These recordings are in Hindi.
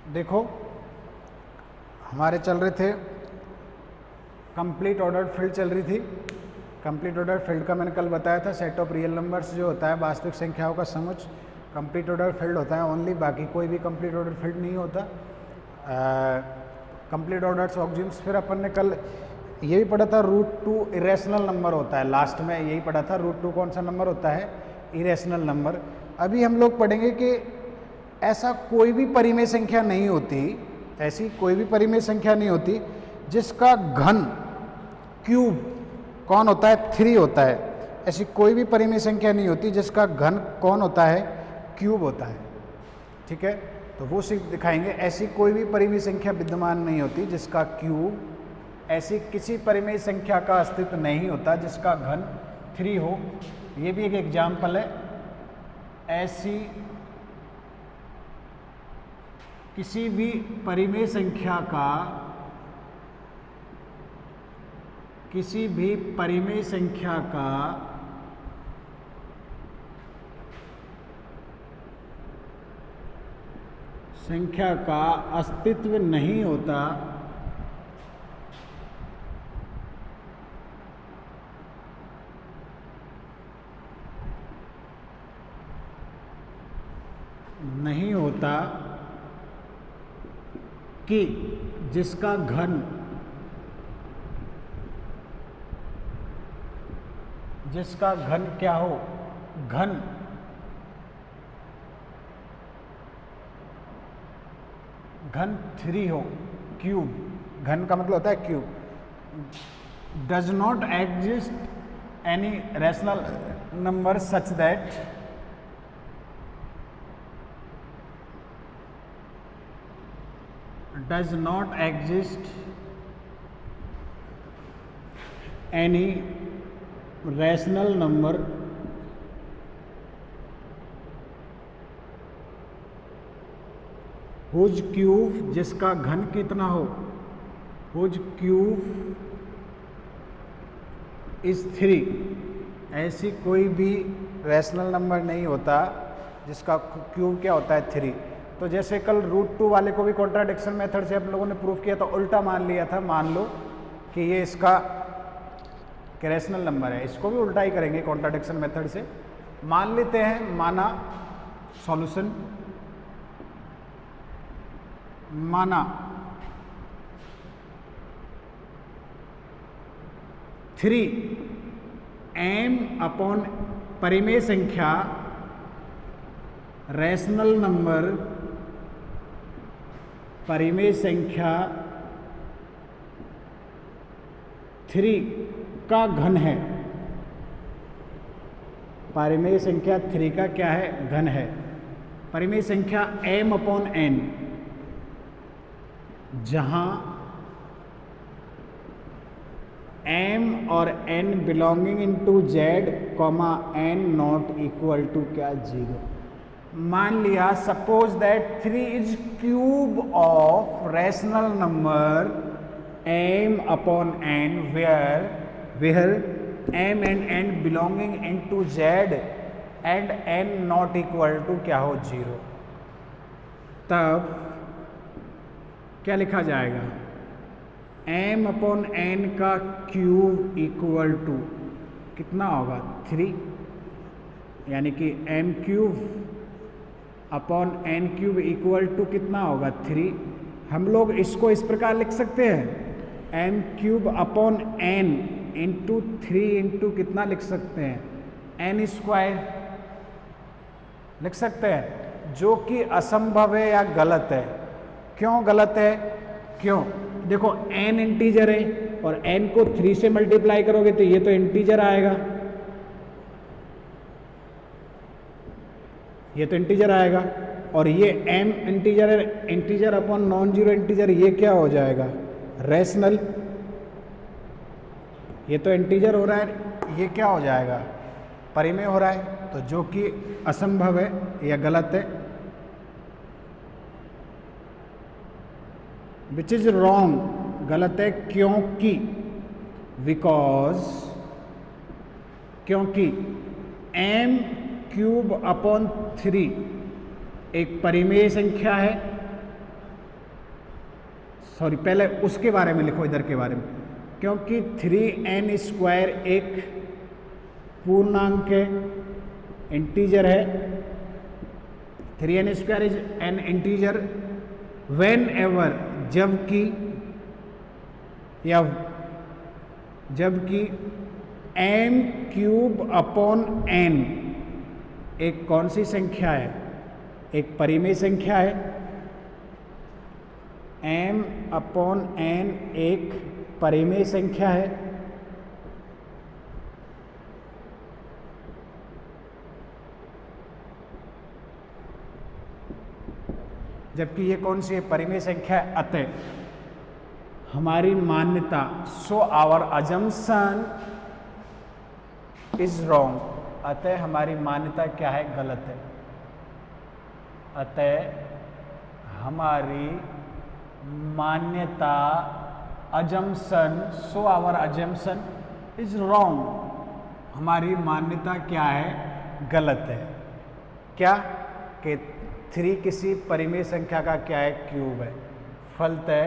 देखो हमारे चल रहे थे कंप्लीट ऑर्डर्ड फील्ड चल रही थी। कंप्लीट ऑर्डर्ड फील्ड का मैंने कल बताया था, सेट ऑफ रियल नंबर्स जो होता है वास्तविक संख्याओं का समुच्च कंप्लीट ऑर्डर्ड फील्ड होता है ओनली, बाकी कोई भी कंप्लीट ऑर्डर्ड फील्ड नहीं होता। Complete ordered axioms. फिर अपन ने कल ये भी पढ़ा था √2 इरेशनल नंबर होता है, लास्ट में यही पढ़ा था √2 कौन सा नंबर होता है, इरेशनल नंबर। अभी हम लोग पढ़ेंगे कि ऐसा कोई भी परिमेय संख्या नहीं होती, ऐसी कोई भी परिमेय संख्या नहीं होती जिसका घन क्यूब कौन होता है, 3 होता है। ऐसी कोई भी परिमेय संख्या नहीं होती जिसका घन कौन होता है, क्यूब होता है। ठीक है, तो वो सिर्फ दिखाएंगे। ऐसी कोई भी परिमेय संख्या विद्यमान नहीं होती जिसका क्यूब, ऐसी किसी परिमेय संख्या का अस्तित्व नहीं होता जिसका घन 3 हो। ये भी एक एग्जाम्पल है। ऐसी किसी भी परिमेय संख्या का, किसी भी परिमेय संख्या का अस्तित्व नहीं होता कि जिसका घन क्या हो, घन 3 हो, क्यूब, घन का मतलब होता है cube. Does not exist any rational number such that does not exist any rational number whose cube, जिसका घन कितना हो, whose cube is 3। ऐसी कोई भी रैशनल नंबर नहीं होता जिसका क्यूब क्या होता है, 3। तो जैसे कल √2 वाले को भी कॉन्ट्राडिक्शन मेथड से हम लोगों ने प्रूफ किया, तो उल्टा मान लिया था। मान लो कि ये इसका रैशनल नंबर है, इसको भी उल्टा ही करेंगे कॉन्ट्राडिक्शन मेथड से। मान लेते हैं, माना सॉल्यूशन, माना 3m/, परिमेय संख्या रैशनल नंबर, परिमेय संख्या 3 का घन है। परिमेय संख्या 3 का क्या है, घन है। परिमेय संख्या m/n, जहां m और n belonging into z, n not equal to क्या, 0। मान लिया, suppose that 3 is cube of rational number m/n where m and n belonging into z and n not equal to क्या हो, 0। तब क्या लिखा जाएगा, m/n का क्यूब इक्वल टू कितना होगा, 3, यानी कि m³/n³ इक्वल टू कितना होगा, 3। हम लोग इसको इस प्रकार लिख सकते हैं, m³/n इंटू 3 इंटू कितना लिख सकते हैं, n² लिख सकते हैं, जो कि असंभव है या गलत है। क्यों गलत है, क्यों, देखो n इंटीजर है और n को 3 से मल्टीप्लाई करोगे तो ये तो इंटीजर आएगा, ये तो इंटीजर आएगा, और ये m इंटीजर है, integer upon non zero integer, ये क्या हो जाएगा, रैशनल। ये तो इंटीजर हो रहा है, ये क्या हो जाएगा, परिमेय हो रहा है, तो जो कि असंभव है या गलत है। विच इज रॉन्ग, गलत है, क्योंकि क्योंकि m³/3 एक परिमेय संख्या है, सॉरी पहले उसके बारे में लिखो, इधर के बारे में, क्योंकि 3n² एक पूर्णांक है, इंटीजर है। 3n² is an integer when ever, जबकि m³/n एक कौन सी संख्या है, एक परिमेय संख्या है। m/n एक परिमेय संख्या है, जबकि ये कौन सी है, परिमेय संख्या है। अतः हमारी मान्यता, so our assumption is wrong, अतः हमारी मान्यता क्या है, गलत है। अतः हमारी मान्यता assumption, so our assumption is wrong, हमारी मान्यता क्या है, गलत है। क्या कि 3 किसी परिमेय संख्या का क्या है, क्यूब है। फलतः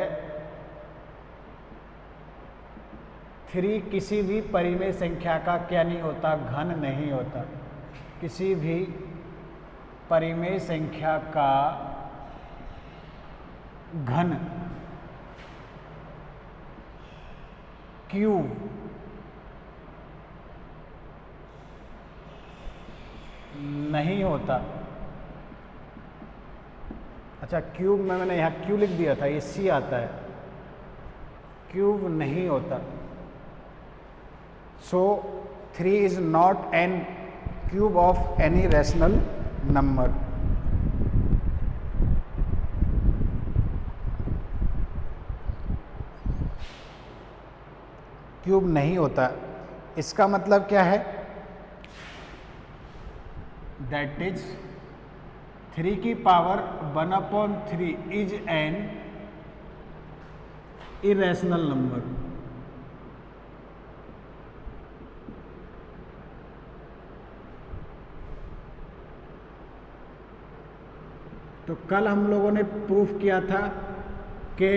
3 किसी भी परिमेय संख्या का क्या नहीं होता, घन नहीं होता। किसी भी परिमेय संख्या का घन क्यूब नहीं होता। अच्छा, क्यूब में मैंने यहाँ क्यू लिख दिया था, ये सी आता है, क्यूब नहीं होता। So 3 is not n cube of any rational number. Cube नहीं होता, इसका मतलब क्या है, दैट इज 3 की power 1/3 is an irrational number. तो कल हम लोगों ने प्रूफ किया था कि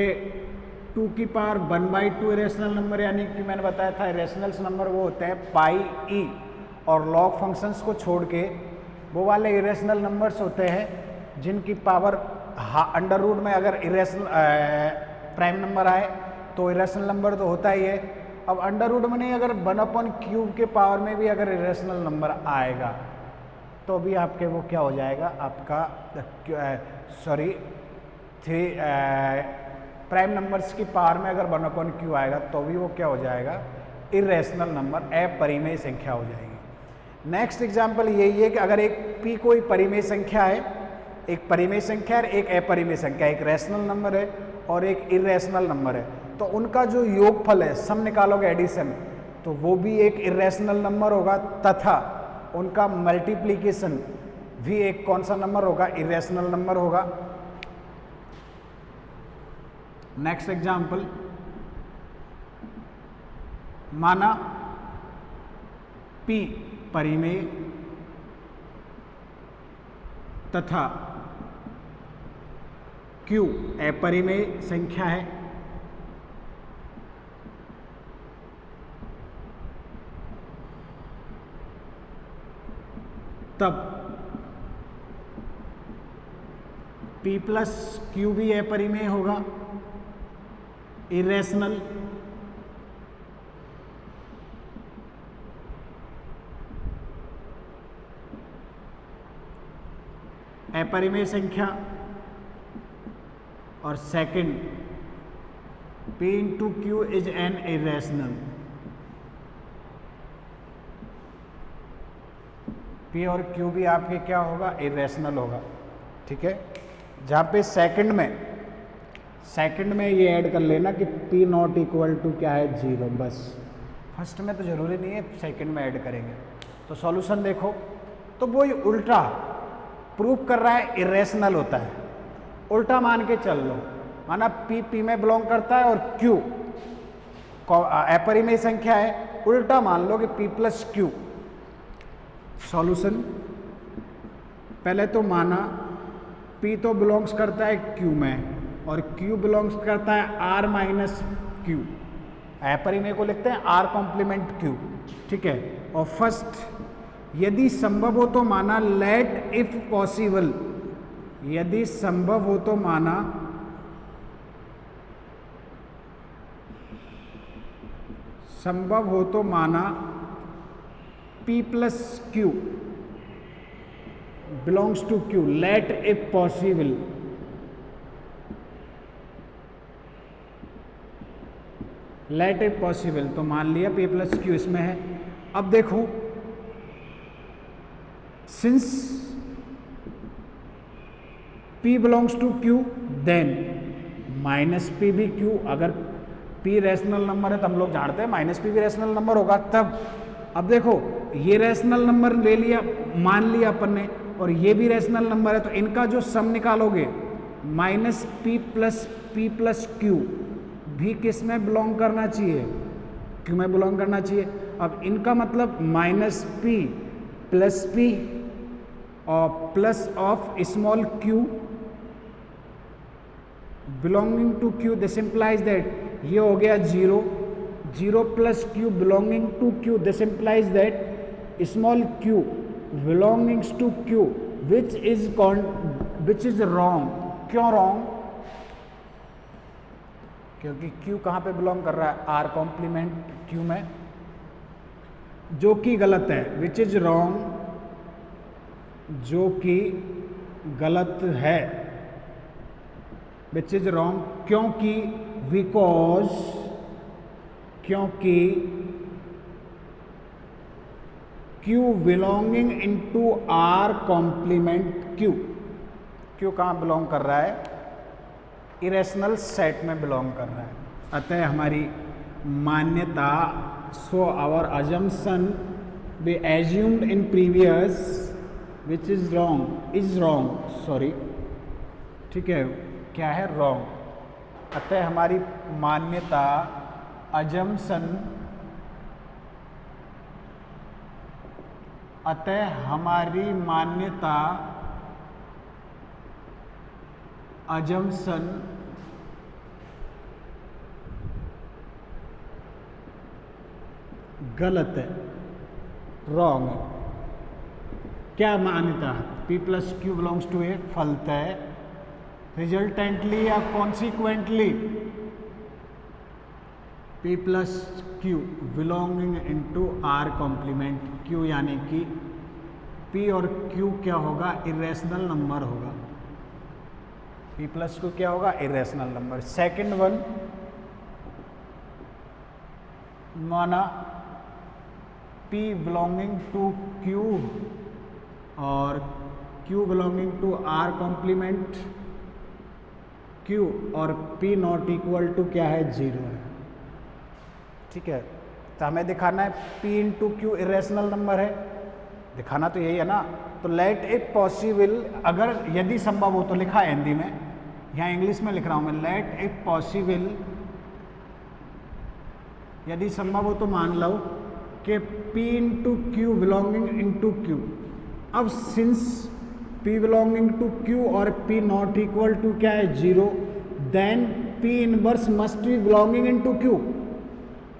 2 की पावर 1/2 इरेशनल नंबर, यानी कि मैंने बताया था इरेशनल नंबर वो होते हैं पाई ई, और लॉग फंक्शंस को छोड़ के वो वाले इरेशनल नंबर्स होते हैं जिनकी पावर अंडर रूट में अगर इरेशनल प्राइम नंबर आए तो इरेशनल नंबर तो होता ही है। अब अंडर रूट में नहीं, अगर 1/³ के पावर में भी अगर इरेशनल नंबर आएगा तो भी आपके वो क्या हो जाएगा, आपका सॉरी 3 प्राइम नंबर्स की पावर में अगर 1/³ आएगा तो भी वो क्या हो जाएगा, इरेशनल नंबर, अपरिमेय संख्या हो जाएगी। नेक्स्ट एग्जांपल यही है कि अगर एक p कोई परिमेय संख्या है, एक परिमेय संख्या है, एक अपरिमेय संख्या, एक रैशनल नंबर है और एक इरेशनल नंबर है, तो उनका जो योगफल है, सम निकालोगे एडिशन, तो वो भी एक इरेशनल नंबर होगा, तथा उनका मल्टीप्लिकेशन भी एक कौन सा नंबर होगा, इरेशनल नंबर होगा। नेक्स्ट एग्जांपल, माना p परिमेय तथा q अपरिमेय संख्या है, तब p प्लस q भी अपरिमेय होगा, इरेशनल। अपरिमेय संख्या, और second p into Q is an irrational. p और q भी आपके क्या होगा, इरेशनल होगा। ठीक है, जहाँ पे सेकंड में ये ऐड कर लेना कि p नॉट इक्वल टू क्या है, 0, बस। फर्स्ट में तो जरूरी नहीं है, सेकंड में ऐड करेंगे। तो सॉल्यूशन देखो, तो वो उल्टा प्रूफ कर रहा है इरेशनल होता है, उल्टा मान के चल लो, माना p में बिलोंग करता है और q अपरिमेय संख्या है, उल्टा मान लो कि p प्लस q। सॉल्यूशन, पहले तो माना p तो बिलोंग्स करता है q में, और Q बिलोंग्स करता है R माइनस Q, अपरिमेय को लिखते हैं R कॉम्प्लीमेंट Q, ठीक है। और फर्स्ट, यदि संभव हो तो माना, लेट इफ पॉसिबल, यदि संभव हो तो माना, संभव हो तो माना P plus Q belongs to Q, let if possible, let if possible, तो मान लिया P प्लस Q इसमें है। अब देखो, since P belongs to Q then minus P भी Q, अगर P रैशनल नंबर है तो हम लोग जानते हैं माइनस P भी रैशनल नंबर होगा तब। अब देखो, ये रैशनल नंबर ले लिया, मान लिया अपन ने, और ये भी रैशनल नंबर है, तो इनका जो सम निकालोगे माइनस P प्लस Q भी किस में बिलोंग करना चाहिए, Q में बिलोंग करना चाहिए। अब इनका मतलब माइनस P प्लस P और plus of small q belonging to Q, this implies that ये हो गया 0, 0 plus Q belonging to Q, this implies that small q belongings to Q which is wrong. क्यों रॉन्ग? क्योंकि Q कहाँ पे बिलोंग कर रहा है, R कॉम्प्लीमेंट Q में, जो कि गलत है, विच इज रॉन्ग, जो कि गलत है, विच इज रॉन्ग, क्योंकि बिकॉज, क्योंकि Q belonging into R complement Q, Q कहाँ बिलोंग कर रहा है, इरेशनल सेट में बिलोंग कर रहा है। अतः हमारी मान्यता, so our assumption we assumed in previous which is wrong, sorry, ठीक है, क्या है, रॉन्ग। अतः हमारी मान्यता, अजम्पशन, अतः हमारी मान्यता, अजम्पशन गलत है, रॉन्ग है। क्या मान्यता, P plus Q belongs to a, फलतः, रिजल्टेंटली या consequently P plus Q belonging into R complement Q, यानी कि P और Q क्या होगा, इरेशनल नंबर होगा। P प्लस Q क्या होगा, इरेशनल नंबर। सेकंड वन, माना P बिलोंगिंग टू Q और Q belonging to R complement Q और P नॉट इक्वल टू क्या है, 0 है, ठीक है। तो हमें दिखाना है P into Q irrational number है, दिखाना तो यही है ना। तो लेट इट पॉसिबल, अगर यदि संभव हो तो, लिखा है हिंदी में, यहाँ इंग्लिश में लिख रहा हूँ मैं, लेट इट पॉसिबल, यदि संभव हो तो मान लो कि P into Q belonging into Q। अब since P belonging to Q और P नॉट इक्वल टू क्या है, 0, then P inverse must be belonging into Q,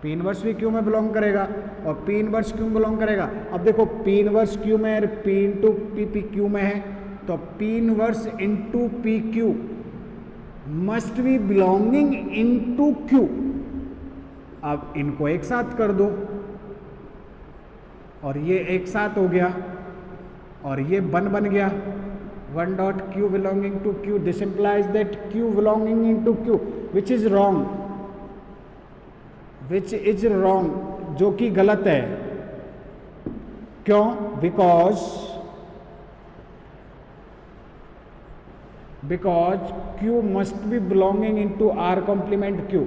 P inverse भी Q में बिलोंग करेगा और P इनवर्स Q में बिलोंग करेगा। अब देखो P इनवर्स Q में है, P इंटू P Q में है, तो P inverse into P Q must be belonging into Q। अब इनको एक साथ कर दो और ये एक साथ हो गया और ये बन गया, 1 dot Q belonging to Q, this implies that Q belonging into Q, which is wrong, which is wrong, जो कि गलत है। क्यों? Because Q must be belonging into R complement Q।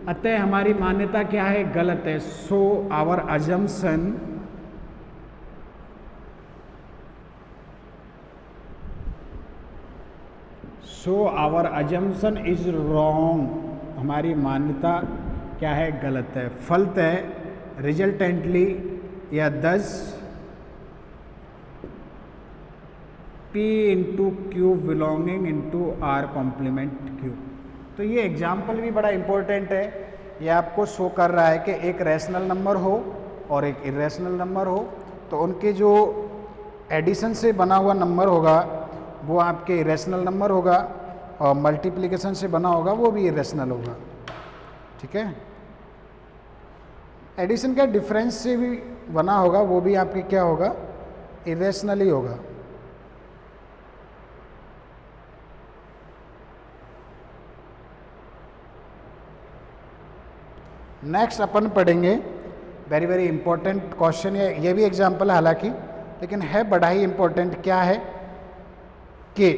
अतः हमारी मान्यता क्या है, गलत है। So our assumption is wrong, हमारी मान्यता क्या है, गलत है। फलतः, रिजल्टेंटली या thus P into Q belonging into R complement Q। तो ये एग्जाम्पल भी बड़ा इम्पोर्टेंट है, ये आपको शो कर रहा है कि एक रैशनल नंबर हो और एक इरेशनल नंबर हो, तो उनके जो एडिशन से बना हुआ नंबर होगा वो आपके इरेशनल नंबर होगा, और मल्टीप्लिकेशन से बना होगा वो भी इरेशनल होगा। ठीक है, एडिशन का डिफरेंस से भी बना होगा वो भी आपके क्या होगा, इरेशनल ही होगा। नेक्स्ट अपन पढ़ेंगे वेरी वेरी इंपॉर्टेंट क्वेश्चन, ये भी एग्जाम्पल है हालांकि, लेकिन है बड़ा ही इंपॉर्टेंट। क्या है कि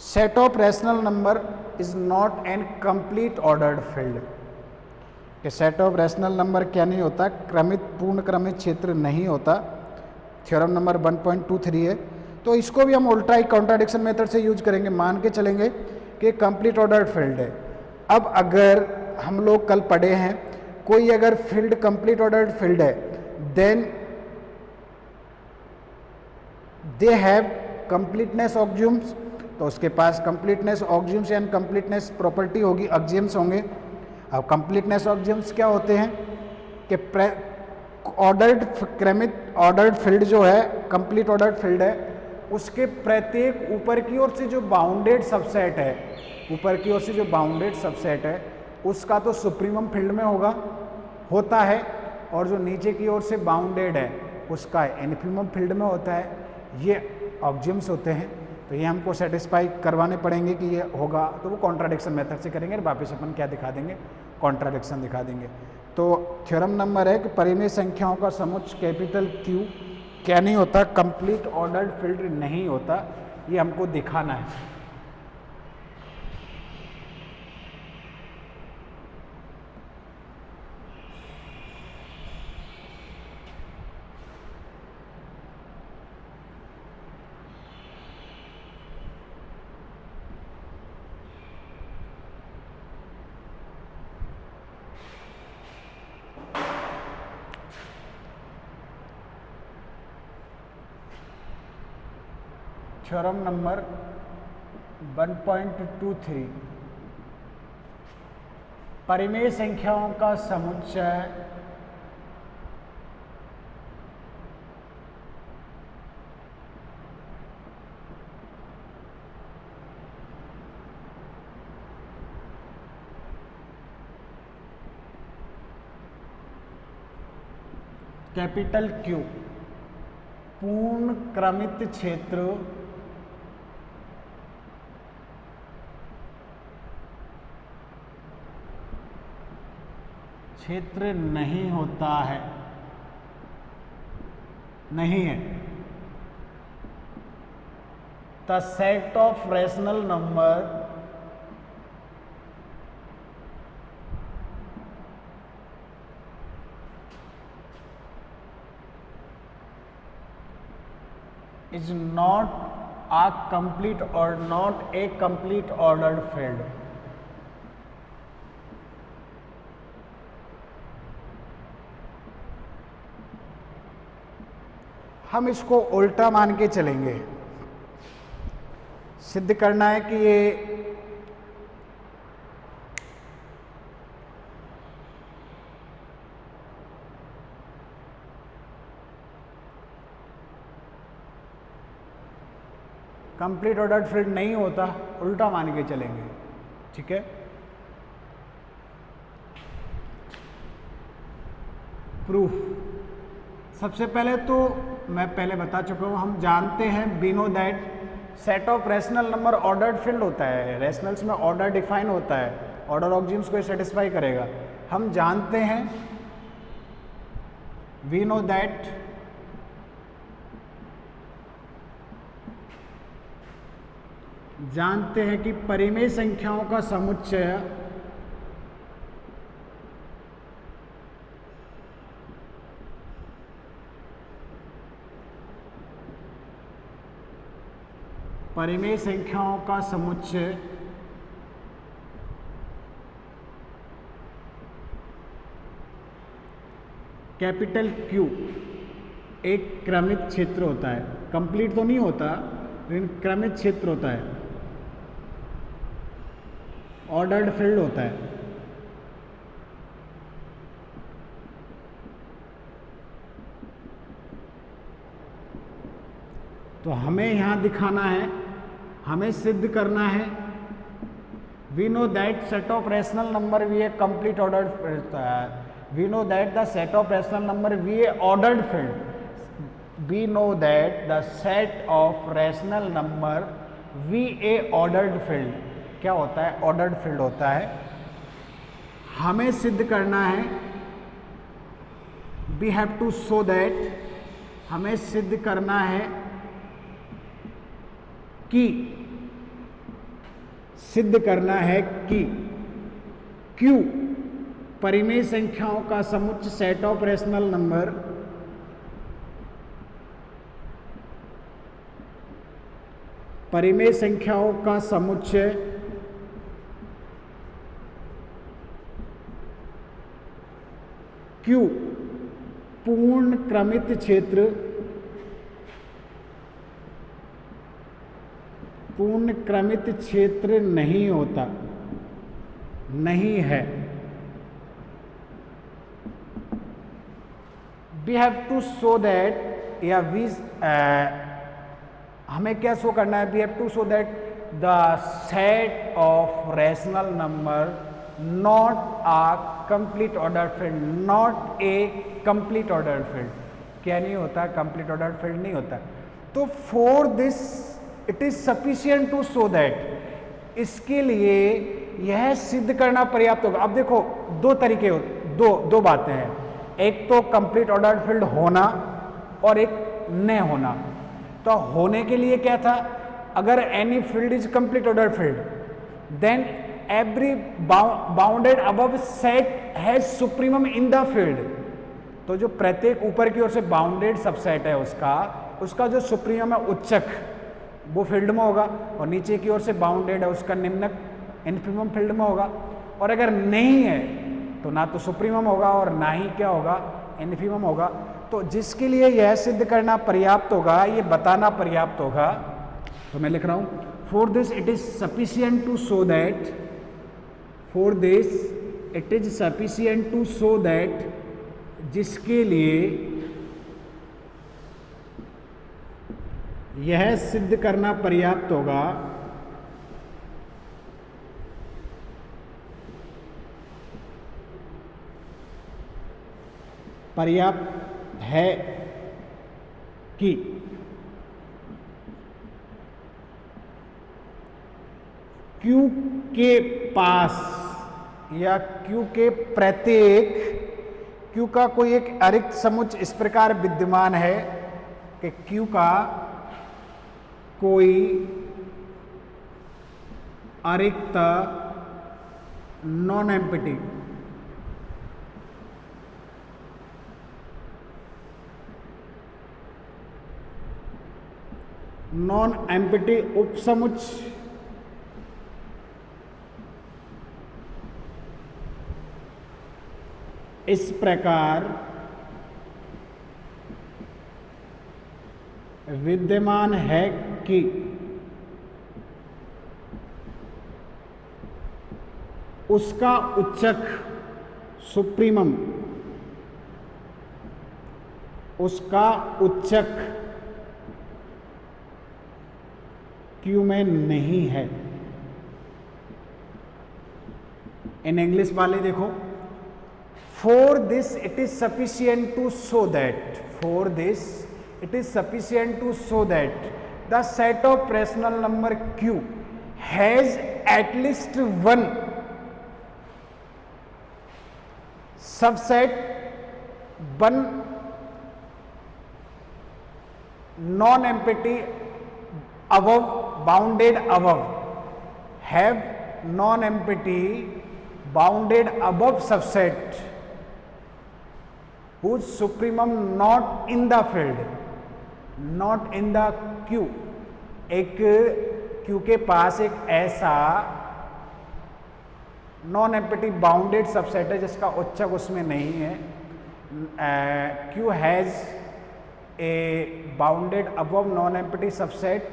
set of rational number is not an complete ordered field, कि सेट ऑफ रैशनल नंबर क्या नहीं होता, क्रमित पूर्ण क्रमित क्षेत्र नहीं होता। थ्योरम नंबर 1.23 है। तो इसको भी हम उल्टा ही कॉन्ट्राडिक्शन मेथड से यूज करेंगे, मान के चलेंगे कि कंप्लीट ऑर्डर्ड फील्ड है। अब अगर हम लोग कल पढ़े हैं कोई अगर फील्ड कंप्लीट ऑर्डर्ड फील्ड है, देन दे हैव कंप्लीटनेस ऑक्सियम्स, तो उसके पास कंप्लीटनेस ऑक्सियम्स एंड कंप्लीटनेस प्रॉपर्टी होगी, ऑक्सियम्स होंगे। अब कंप्लीटनेस ऑक्सियम्स क्या होते हैं कि ऑर्डर्ड क्रमित ऑर्डर्ड फील्ड जो है, कंप्लीट ऑर्डर्ड फील्ड है, उसके प्रत्येक ऊपर की ओर से जो बाउंडेड सबसेट है, ऊपर की ओर से जो बाउंडेड सबसेट है उसका तो सुप्रीमम फील्ड में होता है, और जो नीचे की ओर से बाउंडेड है उसका इन्फीमम फील्ड में होता है। ये ऑक्सियम्स होते हैं, तो ये हमको सेटिस्फाई करवाने पड़ेंगे कि ये होगा, तो वो कॉन्ट्राडिक्शन मेथड से करेंगे। वापस अपन क्या दिखा देंगे, कॉन्ट्राडिक्शन दिखा देंगे। तो थ्योरम नंबर है कि परिमेय संख्याओं का समुच्चय कैपिटल Q क्या नहीं होता, कंप्लीट ऑर्डर्ड फील्ड नहीं होता, ये हमको दिखाना है। थ्योरम नंबर 1.23 परिमेय संख्याओं का समुच्चय कैपिटल Q पूर्ण क्रमित क्षेत्र नहीं होता है, नहीं है। The set of rational number is not a complete or not a complete ordered field। हम इसको उल्टा मान के चलेंगे, सिद्ध करना है कि ये कंप्लीट ऑर्डर्ड फील्ड नहीं होता, उल्टा मान के चलेंगे। ठीक है, प्रूफ। सबसे पहले तो मैं पहले बता चुका हूँ, हम जानते हैं we know that set of rational number ordered field होता है। रैशनल्स में ऑर्डर डिफाइन होता है, ऑर्डर ऑक्सियम्स को सेटिस्फाई करेगा। हम जानते हैं वी नो दैट जानते हैं कि परिमेय संख्याओं का समुच्चय परिमेय संख्याओं का समुच्चय कैपिटल Q एक क्रमित क्षेत्र होता है। कंप्लीट तो नहीं होता, लेकिन क्रमित क्षेत्र होता है। ऑर्डर्ड फील्ड होता है। तो हमें यहां दिखाना है, हमें सिद्ध करना है, we know that set of rational number we a complete ordered, we know that the set of rational number we a ordered field, we know that the set of rational number we a ordered field क्या होता है? ऑर्डर्ड फील्ड होता है। हमें सिद्ध करना है, we have to show that, हमें सिद्ध करना है कि, सिद्ध करना है कि Q परिमेय संख्याओं का समुच्चय सेट ऑफ रैशनल नंबर परिमेय संख्याओं का समुच्चय Q पूर्ण क्रमित क्षेत्र, पूर्ण क्रमित क्षेत्र नहीं होता, नहीं है। We have to show that, या वी हमें क्या शो करना है? We have to show that the set of rational number not a complete order field, not a complete order field. क्या नहीं होता? कंप्लीट ऑर्डर फील्ड नहीं होता। तो for this it is sufficient to show that, इसके लिए यह सिद्ध करना पर्याप्त होगा। अब देखो दो तरीके, दो बातें हैं, एक तो कंप्लीट ऑर्डर फील्ड होना और एक न होना। तो होने के लिए क्या था? अगर any field is complete order field then every bounded above set has supremum in the field. तो जो प्रत्येक ऊपर की ओर से बाउंडेड सबसेट है उसका जो सुप्रीमम है उच्चक वो फील्ड में होगा, और नीचे की ओर से बाउंडेड है उसका निम्नक इन्फीमम फील्ड में होगा। और अगर नहीं है तो ना तो सुप्रीमम होगा और ना ही क्या होगा? इन्फीमम होगा। तो जिसके लिए यह सिद्ध करना पर्याप्त होगा, ये बताना पर्याप्त होगा, तो मैं लिख रहा हूं, for this it is sufficient to show that, for this it is sufficient to show that, जिसके लिए यह सिद्ध करना पर्याप्त होगा पर्याप्त है कि Q के पास या Q के प्रत्येक, Q का कोई एक अरिक्त समुच्चय इस प्रकार विद्यमान है कि Q का कोई अरिक्त नॉन एम्प्टी उपसमुच्चय इस प्रकार विद्यमान है कि उसका उच्चक सुप्रीमम, उसका उच्चक Q में नहीं है। इन इंग्लिश वाले देखो, for this it is sufficient to show that, for this it is sufficient to show that the set of rational number Q has at least one subset, one non-empty above, bounded above, have non-empty bounded above subset whose supremum not in the field, not in the Q। एक Q के पास एक ऐसा नॉन एम्प्टी बाउंडेड सबसेट है जिसका उच्चक उसमें नहीं है। Q has a bounded above non empty subset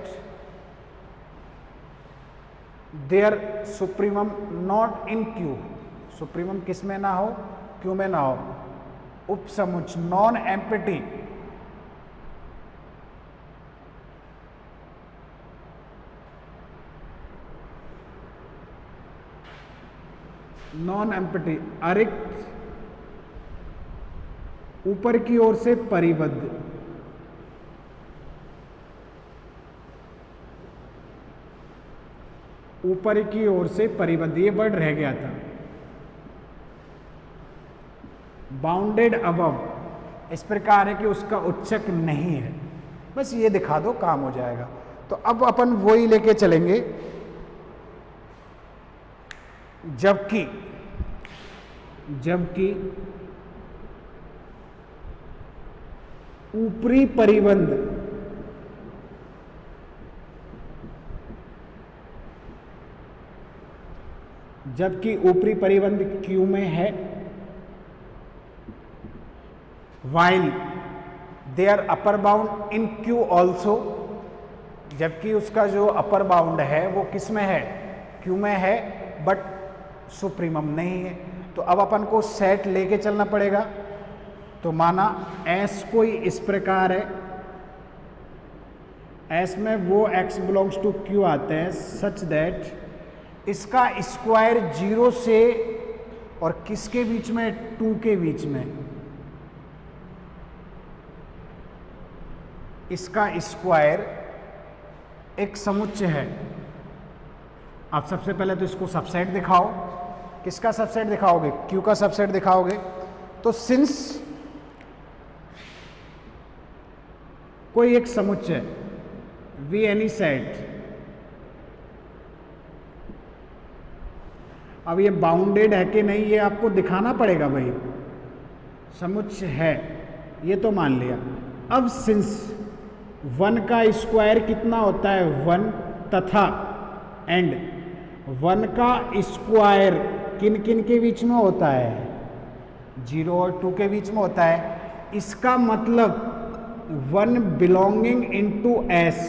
their supremum not in Q, supremum किस में ना हो, क्यू में ना हो, उपसमुच्चय नॉन एम्प्टी, नॉन एम्प्टी अरिक्त ऊपर की ओर से परिबद्ध, ऊपर की ओर से परिबद्ध, ये वर्ड रह गया था। बाउंडेड अबव, इस प्रकार है कि उसका उच्चक नहीं है, बस ये दिखा दो काम हो जाएगा। तो अब अपन वही लेके चलेंगे, जबकि ऊपरी परिबंध क्यू में है, while their upper bound in Q also, जबकि उसका जो अपर बाउंड है वो किस में है, क्यू में है, बट सुप्रीमम नहीं है। तो अब अपन को सेट लेके चलना पड़ेगा। तो माना S कोई इस प्रकार है, S में वो x बिलोंग्स टू Q आते हैं सच दैट इसका स्क्वायर 0 से और किसके बीच में, 2 के बीच में, इसका स्क्वायर एक समुच्चय है। आप सबसे पहले तो इसको सबसेट दिखाओ। किसका सबसेट दिखाओगे, Q का सबसेट दिखाओगे। तो सिंस कोई एक समुच्चय वी एनी सेट, अब ये बाउंडेड है कि नहीं ये आपको दिखाना पड़ेगा भाई, समुच्चय है ये तो मान लिया। अब सिंस 1 का स्क्वायर कितना होता है, 1, तथा एंड 1 का स्क्वायर किन किन के बीच में होता है, 0 और 2 के बीच में होता है। इसका मतलब 1 बिलोंगिंग इनटू S,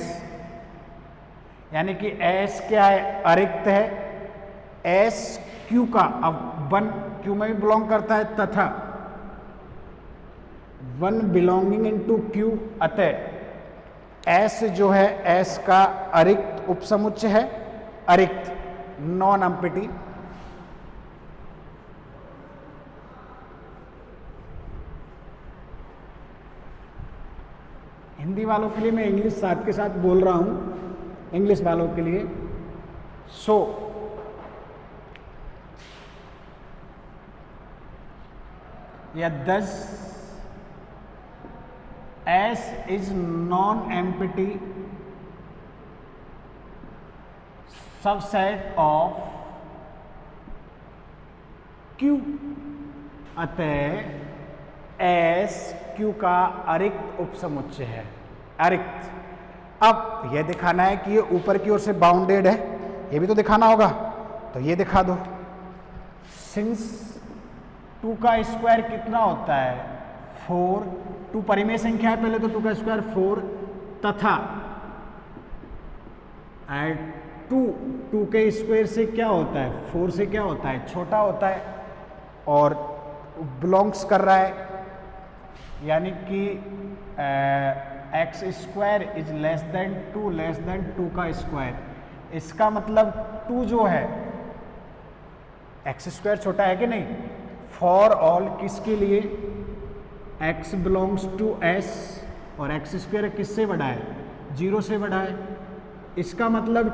यानी कि S क्या है, अरिक्त है। S Q का, अब 1 Q में भी बिलोंग करता है, तथा 1 बिलोंगिंग इनटू Q, अतः S जो है S का अरिक्त उपसमुच्चय है, अरिक्त नॉन एम्प्टी। हिंदी वालों के लिए मैं इंग्लिश साथ के साथ बोल रहा हूं, इंग्लिश वालों के लिए। सो या 10 S is non-empty subset of Q, अतः S Q का अरिक्त उपसमुच्चय है, अरिक्त। अब यह दिखाना है कि ये ऊपर की ओर से बाउंडेड है, ये भी तो दिखाना होगा, तो ये दिखा दो। सिंस 2 का स्क्वायर कितना होता है, 4, 2 परिमेय संख्या है, पहले तो 2 का स्क्वायर 4, तथा 2 के स्क्वायर से क्या होता है, 4 से क्या होता है, छोटा होता है, और बिलोंग्स कर रहा है, यानी कि x square is less than 2 का स्क्वायर। इसका मतलब 2 जो है, एक्स स्क्वायर छोटा है कि नहीं, फॉर ऑल किसके लिए, x बिलोंग्स टू S, और एक्स स्क्वायर किससे बड़ा है, 0 से बड़ा है। इसका मतलब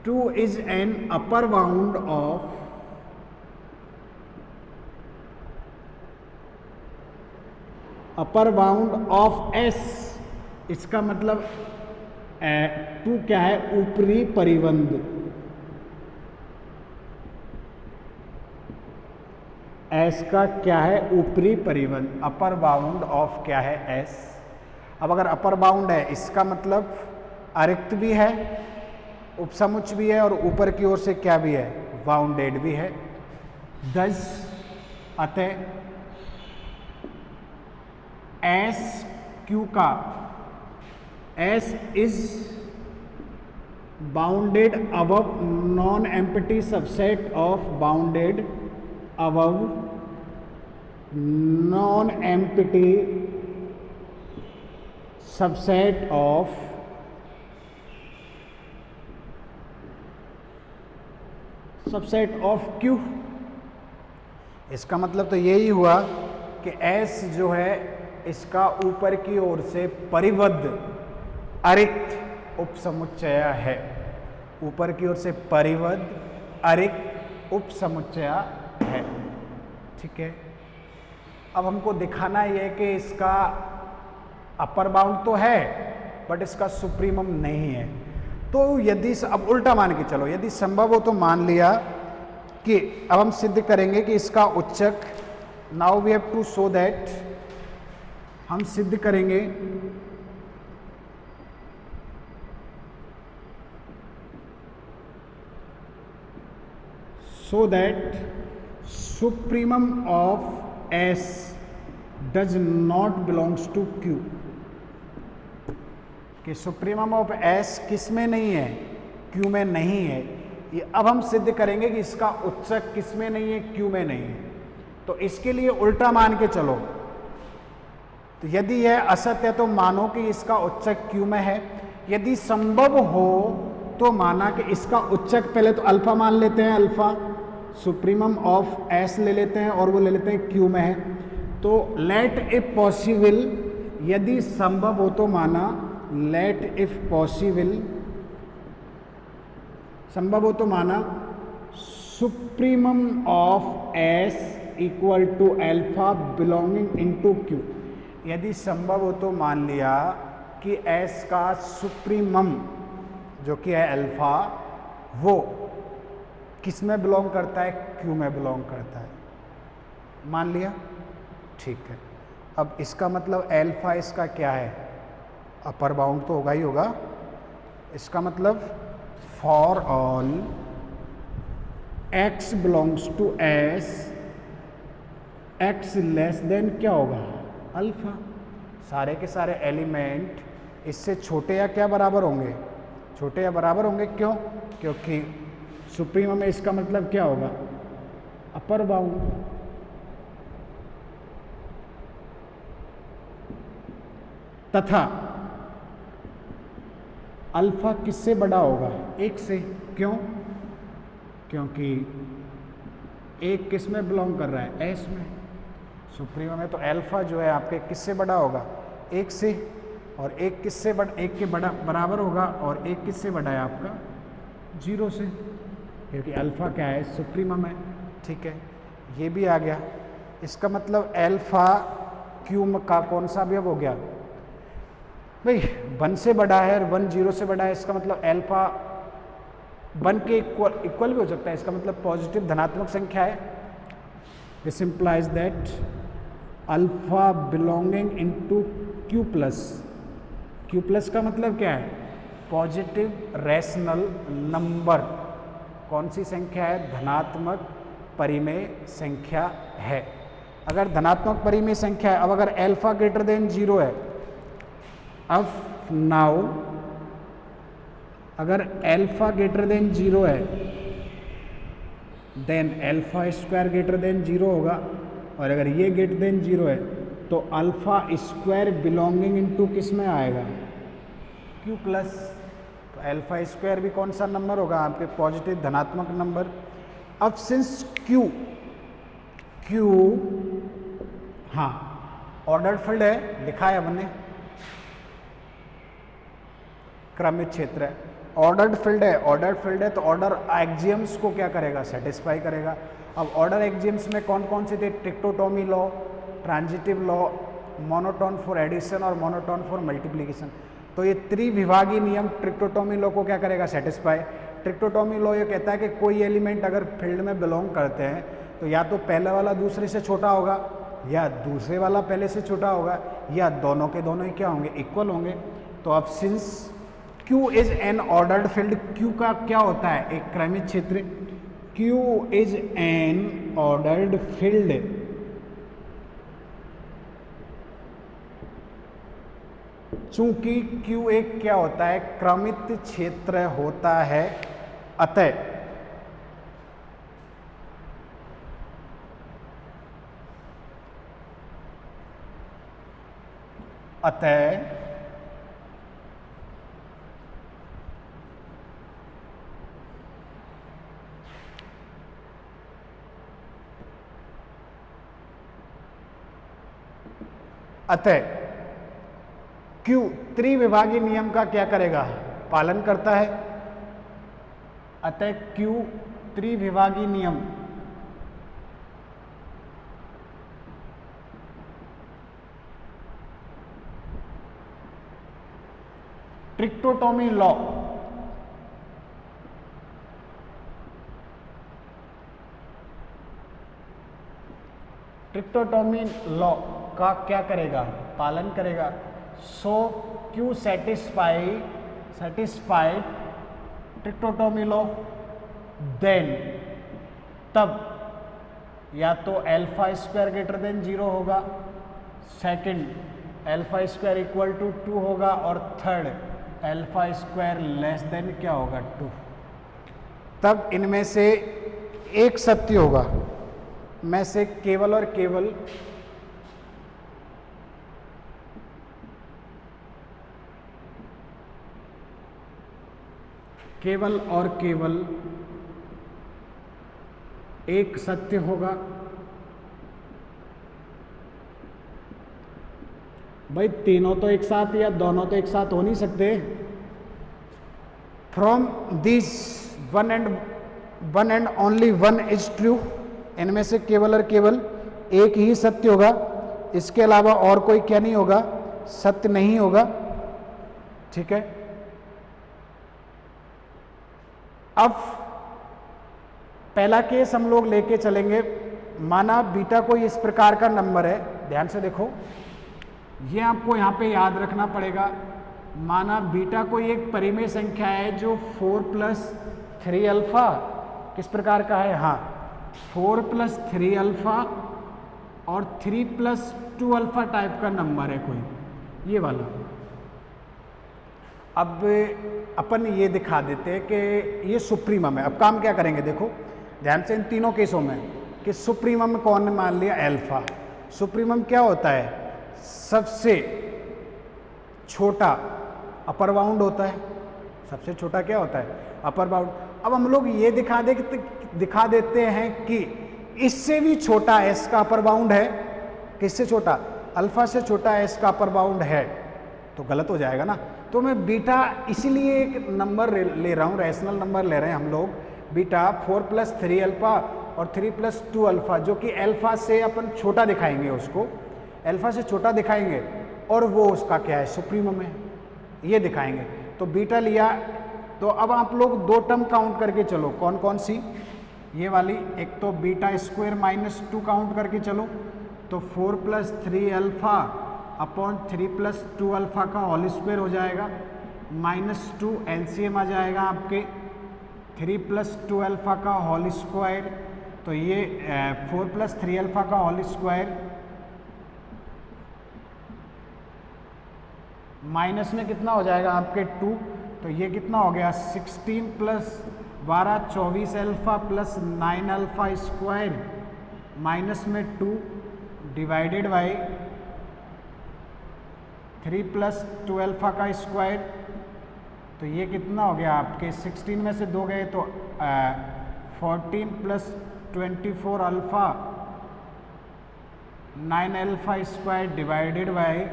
2 is an upper bound of S। इसका मतलब 2 क्या है, ऊपरी परिबंध, S का क्या है, ऊपरी परिबंध, अपर बाउंड ऑफ क्या है, S। अब अगर अपर बाउंड है, इसका मतलब अरिक्त भी है, उपसमुच्चय भी है, और ऊपर की ओर से क्या भी है, बाउंडेड भी है। 10 अतः S Q का, S is bounded above non empty subset of bounded above non empty subset of Q। इसका मतलब तो यही हुआ कि S जो है इसका ऊपर की ओर से परिबद्ध अरिक्त उपसमुच्चय है, ऊपर की ओर से परिबद्ध अरिक्त उपसमुच्चय है। ठीक है, अब हमको दिखाना ये है कि इसका अपर बाउंड तो है बट इसका सुप्रीमम नहीं है। तो यदि अब उल्टा मान के चलो, यदि संभव हो तो मान लिया कि अब हम सिद्ध करेंगे कि इसका उच्चक, now we have to show that, हम सिद्ध करेंगे so that supremum of S does not belongs to Q, कि सुप्रीमम ऑफ S किस में नहीं है, Q में नहीं है। ये अब हम सिद्ध करेंगे कि इसका उच्चक किस में नहीं है, Q में नहीं है। तो इसके लिए उल्टा मान के चलो, तो यदि यह असत्य है तो मानो कि इसका उच्चक Q में है। यदि संभव हो तो माना कि इसका उच्चक, पहले तो अल्फा मान लेते हैं, अल्फा सुप्रीमम ऑफ S ले लेते हैं और वो ले लेते हैं Q में है। तो लेट इफ पॉसिबल, यदि संभव हो तो माना, लेट इफ पॉसिबल, संभव हो तो माना supremum of S equal to alpha belonging into Q। यदि संभव हो तो मान लिया कि S का सुप्रीमम जो कि है अल्फा, वो किस में बिलोंग करता है, Q में बिलोंग करता है। मान लिया, ठीक है। अब इसका मतलब अल्फा इसका क्या है, अपर बाउंड तो होगा ही होगा। इसका मतलब for all x belongs to S, x less than क्या होगा, अल्फा। सारे के सारे एलिमेंट इससे छोटे या क्या बराबर होंगे, छोटे या बराबर होंगे। क्यों? क्योंकि सुप्रीमम में इसका मतलब क्या होगा, अपर बाउंड। तथा अल्फा किससे बड़ा होगा, एक से। क्यों? क्योंकि एक किस में बिलोंग कर रहा है, S में। सुप्रीमम में तो अल्फा जो है आपके किससे बड़ा होगा, एक से। और एक किससे बड़ा, एक के बराबर होगा, और एक किससे बड़ा है आपका, 0 से, क्योंकि अल्फा क्या है, सुप्रीमम है। ठीक है, ये भी आ गया। इसका मतलब अल्फा Q का कौन सा अवयव हो गया भाई, 1 से बड़ा है और 1 0 से बड़ा है। इसका मतलब अल्फा 1 के इक्वल भी हो सकता है। इसका मतलब पॉजिटिव धनात्मक संख्या है। This implies that alpha belonging into Q plus. Q plus का मतलब क्या है, पॉजिटिव रेशनल नंबर। कौन सी संख्या है, धनात्मक परिमेय संख्या है। अगर धनात्मक परिमेय संख्या है, अब अगर अल्फा ग्रेटर देन 0 है, अब नाउ अगर अल्फा ग्रेटर देन 0 है, then alpha square greater than 0 होगा। और अगर ये ग्रेटर देन 0 है तो अल्फा स्क्वायर बिलोंगिंग इनटू किस में आएगा, Q प्लस। तो अल्फा स्क्वायर भी कौन सा नंबर होगा, आपके पॉजिटिव धनात्मक नंबर। अब सिंस Q हाँ ऑर्डर्ड फील्ड है, लिखा है हमने, क्रमित क्षेत्र है, ऑर्डर्ड फील्ड है। ऑर्डर्ड फील्ड है तो ऑर्डर एक्जियम्स को क्या करेगा, सेटिस्फाई करेगा। अब ऑर्डर एक्जियम्स में कौन कौन से थे, trichotomy law, transitive law, monotone for addition और मोनोटोन फॉर मल्टीप्लिकेशन। तो ये त्रिविभागीय नियम ट्रिक्टोटोमी लॉ को क्या करेगा, सेटिस्फाई। ट्रिक्टोटोमी लॉ ये कहता है कि कोई एलिमेंट अगर फील्ड में बिलोंग करते हैं तो या तो पहले वाला दूसरे से छोटा होगा, या दूसरे वाला पहले से छोटा होगा, या दोनों के दोनों ही क्या होंगे, इक्वल होंगे। तो अब since Q is an ordered field, Q का क्या होता है, एक क्रमित क्षेत्र। Q is an ordered field चूंकि Q एक क्या होता है, क्रमित क्षेत्र होता है, अतः Q त्रिविभागीय नियम का क्या करेगा, पालन करता है। अतः Q त्रिविभागीय नियम ट्रिक्टोटोमी लॉ का क्या करेगा, पालन करेगा। So Q satisfied trichotomy law, then तब या तो अल्फा स्क्वायर ग्रेटर देन 0 होगा, second alpha square equal to 2 होगा, और third alpha square less than क्या होगा, 2। तब इनमें से एक सत्य होगा, में से केवल और केवल एक सत्य होगा। भाई तीनों तो एक साथ या दोनों तो एक साथ हो नहीं सकते। From this one and only one is true, इनमें से केवल और केवल एक ही सत्य होगा, इसके अलावा और कोई क्या नहीं होगा, सत्य नहीं होगा। ठीक है, अब पहला केस हम लोग लेके चलेंगे। माना बीटा कोई इस प्रकार का नंबर है, ध्यान से देखो, ये आपको यहां पे याद रखना पड़ेगा। माना बीटा कोई एक परिमेय संख्या है जो 4 + 3 अल्फा किस प्रकार का है, हाँ 4 + 3 अल्फा और 3 + 2 अल्फा टाइप का नंबर है कोई, ये वाला। अब अपन ये दिखा देते हैं कि ये सुप्रीमम है। अब काम क्या करेंगे, देखो ध्यान से इन तीनों केसों में कि सुप्रीमम कौन मान लिया, अल्फा। सुप्रीमम क्या होता है, सबसे छोटा अपर बाउंड होता है। सबसे छोटा क्या होता है, अपर बाउंड। अब हम लोग ये दिखा देते हैं कि इससे भी छोटा एस का अपर बाउंड है। किससे छोटा, अल्फा से छोटा एस का अपर बाउंड है, तो गलत हो जाएगा ना। तो मैं बीटा इसलिए एक नंबर ले रहा हूँ, रैशनल नंबर ले रहे हैं हम लोग, बीटा 4 + 3 अल्फा और 3 + 2 अल्फा, जो कि अल्फा से अपन छोटा दिखाएंगे, उसको अल्फा से छोटा दिखाएंगे और वो उसका क्या है, सुप्रीमम है, ये दिखाएंगे। तो बीटा लिया, तो अब आप लोग दो टर्म काउंट करके चलो, कौन कौन सी, ये वाली, एक तो बीटा स्क्वायर -2 काउंट करके चलो, तो 4 + 3 अल्फा अपॉन 3 + 2 अल्फा का होल स्क्वायर हो जाएगा, -2 एलसीएम आ जाएगा आपके 3 + 2 अल्फा का होल स्क्वायर, तो ये 4 + 3 अल्फा का होल स्क्वायर, माइनस में कितना हो जाएगा आपके 2, तो ये कितना हो गया 16 + 12 24 अल्फा + 9 अल्फा स्क्वायर, माइनस में 2 डिवाइडेड बाई 3 + 2 अल्फा का स्क्वायर, तो ये कितना हो गया आपके 16 में से 2 गए तो 14 + 24 alpha 9 alpha square divided by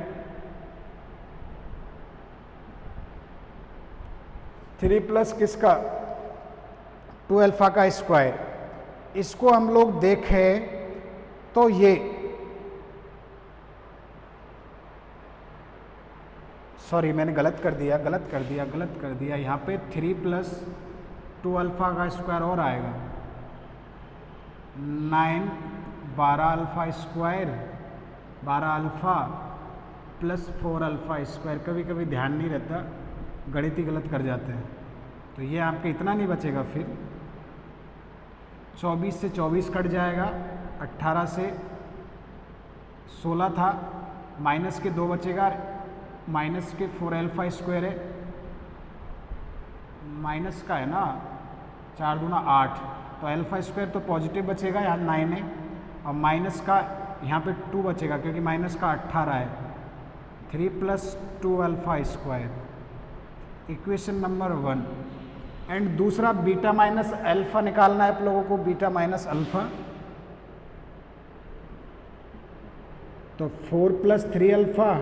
3 + किसका 2 अल्फा का स्क्वायर। इसको हम लोग देखें तो ये सॉरी मैंने गलत कर दिया यहाँ पे 3 + 2 अल्फा का स्क्वायर और आएगा 9 12 alpha square 12 alpha + 4 alpha square. कभी कभी ध्यान नहीं रहता, गणित ही गलत कर जाते हैं, तो ये आपके इतना नहीं बचेगा, फिर 24 से 24 कट जाएगा, 18 से 16 था, माइनस के 2 बचेगा, माइनस के 4 अल्फा स्क्वायर है, माइनस का है ना, 4 दूना 8, तो अल्फा स्क्वायर तो पॉजिटिव बचेगा, यहाँ 9 है, और माइनस का यहाँ पे 2 बचेगा क्योंकि माइनस का 18 है, 3 + 2 alpha square, equation number 1। And दूसरा बीटा माइनस अल्फा निकालना है आप लोगों को, बीटा माइनस अल्फा, तो 4 + 3 alpha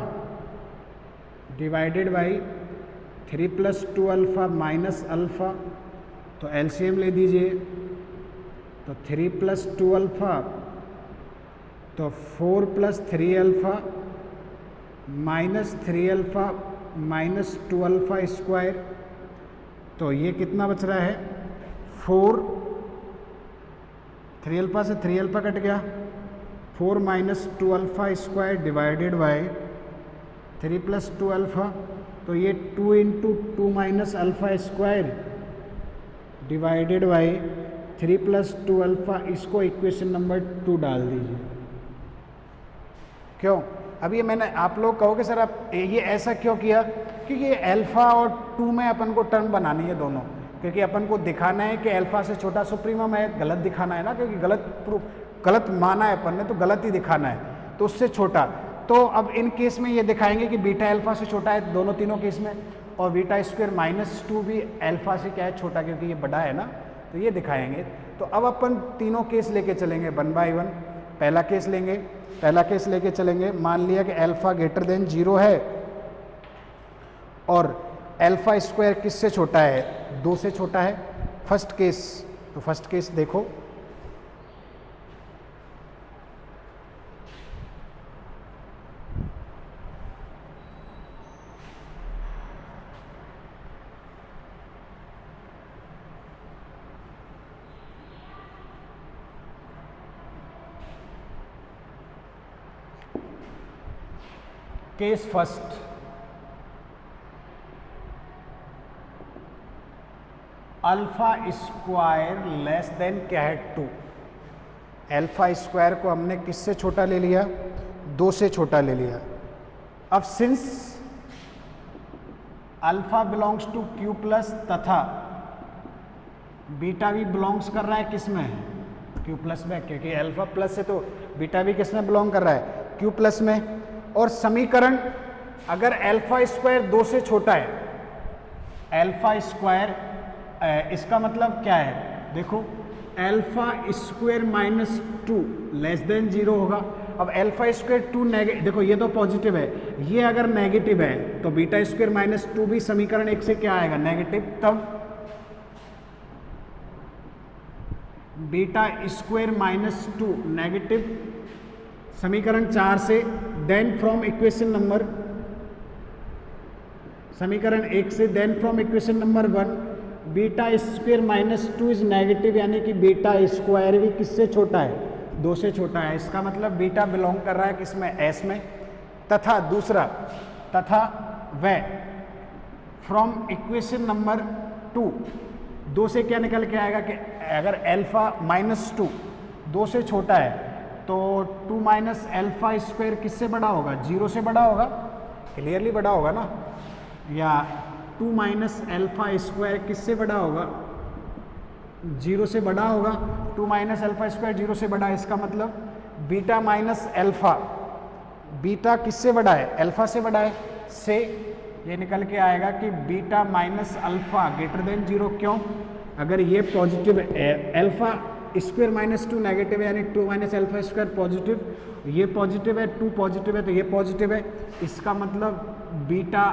divided by 3 + 2 alpha minus alpha, तो एलसीएम ले दीजिए, तो 3 + 2 अल्फा, तो 4 + 3 alpha minus 3 alpha minus 2 alpha square, तो ये कितना बच रहा है 4, 3 अल्फा से 3 अल्फा कट गया, 4 - 2 alpha square divided by 3 + 2 alpha, तो ये 2 × 2 - alpha square divided by 3 + 2 alpha, इसको इक्वेशन नंबर 2 डाल दीजिए। क्यों? अब ये मैंने, आप लोग कहोगे सर आप ये ऐसा क्यों किया, क्योंकि ये अल्फा और 2 में अपन को टर्म बनानी है दोनों, क्योंकि अपन को दिखाना है कि अल्फा से छोटा सुप्रीमम है, गलत दिखाना है ना, क्योंकि गलत माना है अपन ने तो गलत ही दिखाना है, तो उससे छोटा। तो अब इन केस में ये दिखाएंगे कि बीटा अल्फा से छोटा है दोनों तीनों केस में, और बीटा स्क्वायर -2 भी अल्फा से क्या है छोटा, क्योंकि ये बड़ा है ना, तो ये दिखाएंगे। तो अब अपन तीनों केस लेके चलेंगे 1 बाय 1। पहला केस लेंगे, पहला केस लेके चलेंगे, मान लिया कि अल्फा > 0 है और अल्फा स्क्वायर किससे छोटा है, 2 से छोटा है, फर्स्ट केस। तो फर्स्ट केस देखो, case first, alpha square less than क्या है 2। अल्फा स्क्वायर को हमने किससे छोटा ले लिया, 2 से छोटा ले लिया। अब since alpha belongs to Q plus तथा बीटा भी बिलोंग्स कर रहा है किस में, क्यू प्लस में, क्योंकि अल्फा प्लस से तो बीटा भी किस में बिलोंग कर रहा है, क्यू प्लस में। और समीकरण अगर अल्फा स्क्वायर 2 से छोटा है, अल्फा स्क्वायर, इसका मतलब क्या है, देखो अल्फा स्क्वायर -2 लेस देन 0 होगा। अब अल्फा स्क्वायर 2 नेगेटिव, देखो ये तो पॉजिटिव है, ये अगर नेगेटिव है तो बीटा स्क्वायर -2 भी समीकरण 1 से क्या आएगा, नेगेटिव। तब बीटा स्क्वायर -2 नेगेटिव समीकरण 4 से, देन फ्रॉम इक्वेशन नंबर, समीकरण 1 से, then from equation number 1 beta square -2 is negative, यानी कि बीटा स्क्वायर भी किससे छोटा है, 2 से छोटा है। इसका मतलब बीटा बिलोंग कर रहा है किसमें, एस में। तथा दूसरा, तथा वह फ्रॉम इक्वेशन नंबर 2 से क्या निकल के आएगा कि अगर अल्फा -2 2 से छोटा है तो 2 - अल्फा स्क्वायर किससे बड़ा होगा, 0 से बड़ा होगा, क्लियरली बड़ा होगा ना, या 2 - अल्फा स्क्वायर किससे बड़ा होगा, 0 से बड़ा होगा। 2 - अल्फा स्क्वायर 0 से बड़ा है, इसका मतलब बीटा माइनस अल्फा, बीटा किससे बड़ा है, अल्फा से बड़ा है, से ये निकल के आएगा कि बीटा माइनस अल्फा > 0। क्यों, अगर ये पॉजिटिव है, अल्फा स्क्वायर -2 नेगेटिव है, यानी 2 - अल्फा स्क्वायर पॉजिटिव, ये पॉजिटिव है, 2 पॉजिटिव है, तो ये पॉजिटिव है, इसका मतलब बीटा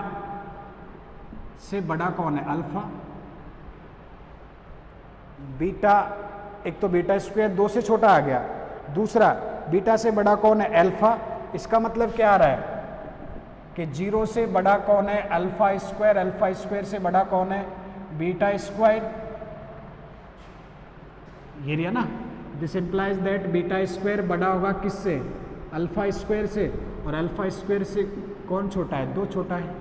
से बड़ा कौन है, अल्फा। बीटा, एक तो बीटा स्क्वायर 2 से छोटा आ गया, दूसरा बीटा से बड़ा कौन है, अल्फा। इसका मतलब क्या आ रहा है कि 0 से बड़ा कौन है, अल्फा स्क्वायर से बड़ा कौन है, बीटा स्क्वायर। ये रिया ना, this implies that beta square बड़ा होगा किससे, अल्फा स्क्वायर से, और अल्फा स्क्वायर से कौन छोटा है, 2 छोटा है।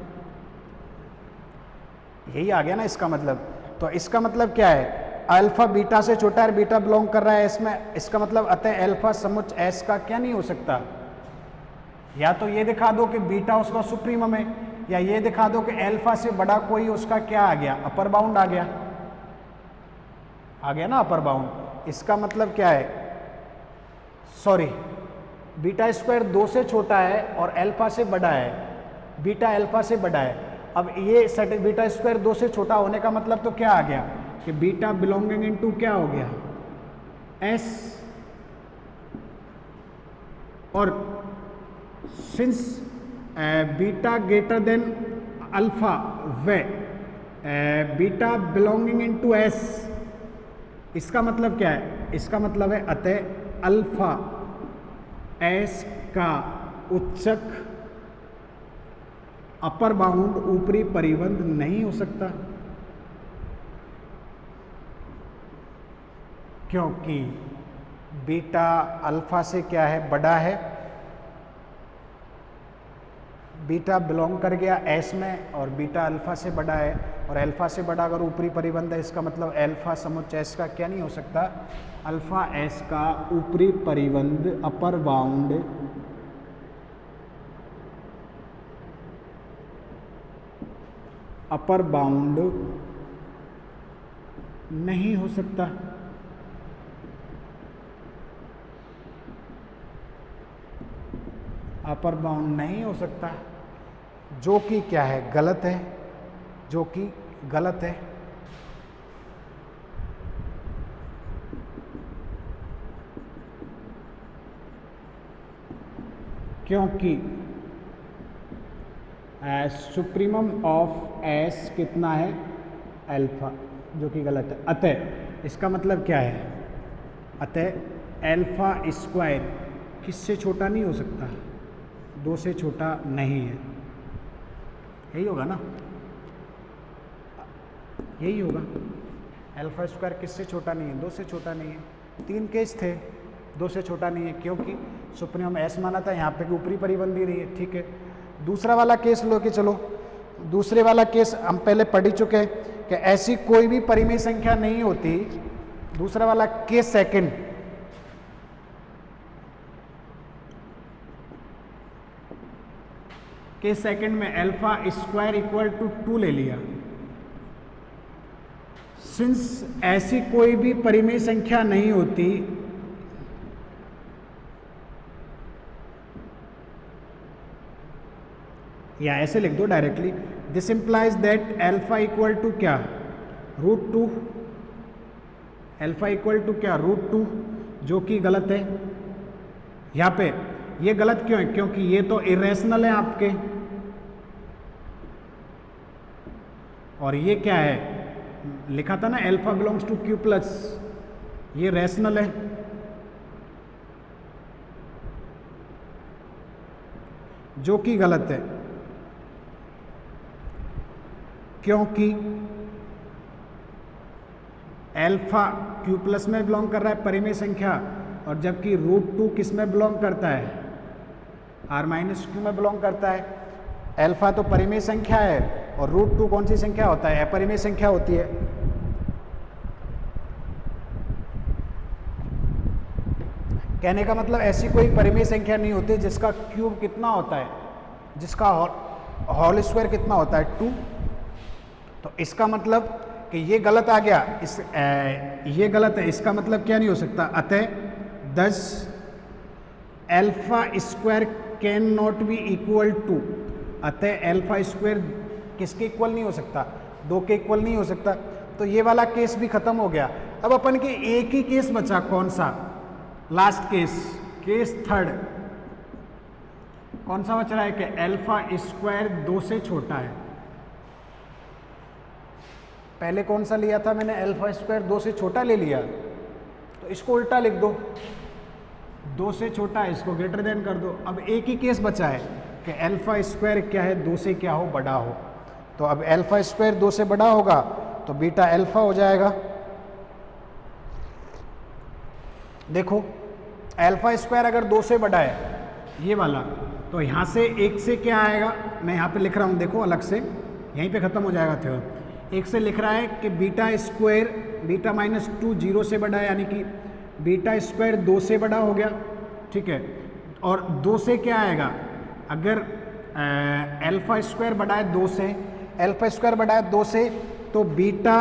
यही आ गया ना इसका मतलब। तो इसका मतलब क्या है, अल्फा बीटा से छोटा है, बीटा बिलोंग कर रहा है इसमें, इसका मतलब अतः अल्फा समुच्च एस का क्या नहीं हो सकता, या तो ये दिखा दो कि बीटा उसका सुप्रीमम है, या ये दिखा दो कि अल्फा से बड़ा कोई उसका क्या आ गया, अपर बाउंड आ गया ना अपर बाउंड। इसका मतलब क्या है, सॉरी बीटा स्क्वायर 2 से छोटा है और अल्फा से बड़ा है, बीटा अल्फा से बड़ा है। अब ये सेट बीटा स्क्वायर 2 से छोटा होने का मतलब तो क्या आ गया कि बीटा बिलोंगिंग इनटू क्या हो गया, एस। और since beta greater than alpha we beta belonging into S, इसका मतलब क्या है, इसका मतलब है अतः अल्फा एस का उच्चक अपर बाउंड ऊपरी परिबंध नहीं हो सकता, क्योंकि बीटा अल्फा से क्या है, बड़ा है। बीटा बिलोंग कर गया एस में और बीटा अल्फा से बड़ा है, और अल्फा से बड़ा अगर ऊपरी परिबंध है, इसका मतलब अल्फा समुच्चय एस का क्या नहीं हो सकता, अल्फा एस का ऊपरी परिबंध अपर बाउंड नहीं हो सकता। अपर बाउंड नहीं हो सकता, जो कि क्या है, गलत है, जो कि गलत है। क्योंकि सुप्रीमम ऑफ एस कितना है, अल्फा, जो कि गलत है। अतः इसका मतलब क्या है, अतः अल्फा स्क्वायर किससे छोटा नहीं हो सकता, 2 से छोटा नहीं है। यही होगा ना, यही होगा। अल्फा स्क्वायर किससे छोटा नहीं है, 2 से छोटा नहीं है। 3 केस थे, 2 से छोटा नहीं है, क्योंकि सुप्रीमम एस माना था, यहाँ पे भी ऊपरी परिबंध ही नहीं है, ठीक है। दूसरा वाला केस लो कि चलो, दूसरे वाला केस हम पहले पढ़ ही चुके हैं कि ऐसी कोई भी परिमेय संख्या नहीं होती। दूसरा वाला केस सेकंड, केस सेकंड में अल्फा स्क्वायर इक्वल टू 2 ले लिया। सिंस ऐसी कोई भी परिमेय संख्या नहीं होती, या ऐसे लिख दो directly, this implies that alpha equal to क्या, √2, अल्फा इक्वल टू क्या, √2, जो कि गलत है। यहाँ पे ये गलत क्यों है, क्योंकि ये तो इरेशनल है आपके, और ये क्या है, लिखा था ना alpha belongs to Q plus, ये रैशनल है। जो कि गलत है, क्योंकि अल्फा Q प्लस में बिलोंग कर रहा है परिमेय संख्या, और जबकि √2 किस में बिलोंग करता है, R-Q में बिलोंग करता है। अल्फा तो परिमेय संख्या है और √2 कौन सी संख्या होता है, अपरिमेय संख्या होती है। कहने का मतलब ऐसी कोई परिमेय संख्या नहीं होती जिसका क्यूब कितना होता है, जिसका होल स्क्वायर कितना होता है, 2। तो इसका मतलब कि ये गलत आ गया, ये गलत है, इसका मतलब क्या नहीं हो सकता। अतः 10 alpha square can not be equal to, अतः अल्फा स्क्वायर किसके इक्वल नहीं हो सकता, 2 के इक्वल नहीं हो सकता। तो ये वाला केस भी खत्म हो गया। अब अपन के एक ही केस बचा, कौन सा, लास्ट केस, केस थर्ड। कौन सा बच रहा है कि अल्फा स्क्वायर 2 से छोटा है। पहले कौन सा लिया था मैंने, अल्फा स्क्वायर 2 से छोटा ले लिया, तो इसको उल्टा लिख दो, 2 से छोटा है, इसको ग्रेटर देन कर दो। अब एक ही केस बचा है कि अल्फा स्क्वायर क्या है, 2 से क्या हो, बड़ा हो। तो अब अल्फा स्क्वायर 2 से बड़ा होगा तो बीटा अल्फा हो जाएगा। देखो अल्फा स्क्वायर अगर 2 से बड़ा है, ये वाला, तो यहाँ से 1 से क्या आएगा, मैं यहाँ पे लिख रहा हूँ, देखो अलग से, यहीं पे ख़त्म हो जाएगा थ्योरम। 1 से लिख रहा है कि बीटा स्क्वायर, बीटा -2 0 से बड़ा है, यानी कि बीटा स्क्वायर 2 से बड़ा हो गया, ठीक है। और 2 से क्या आएगा, अगर अल्फा स्क्वायर बड़ा है 2 से, अल्फा स्क्वायर बड़ा है 2 से, तो बीटा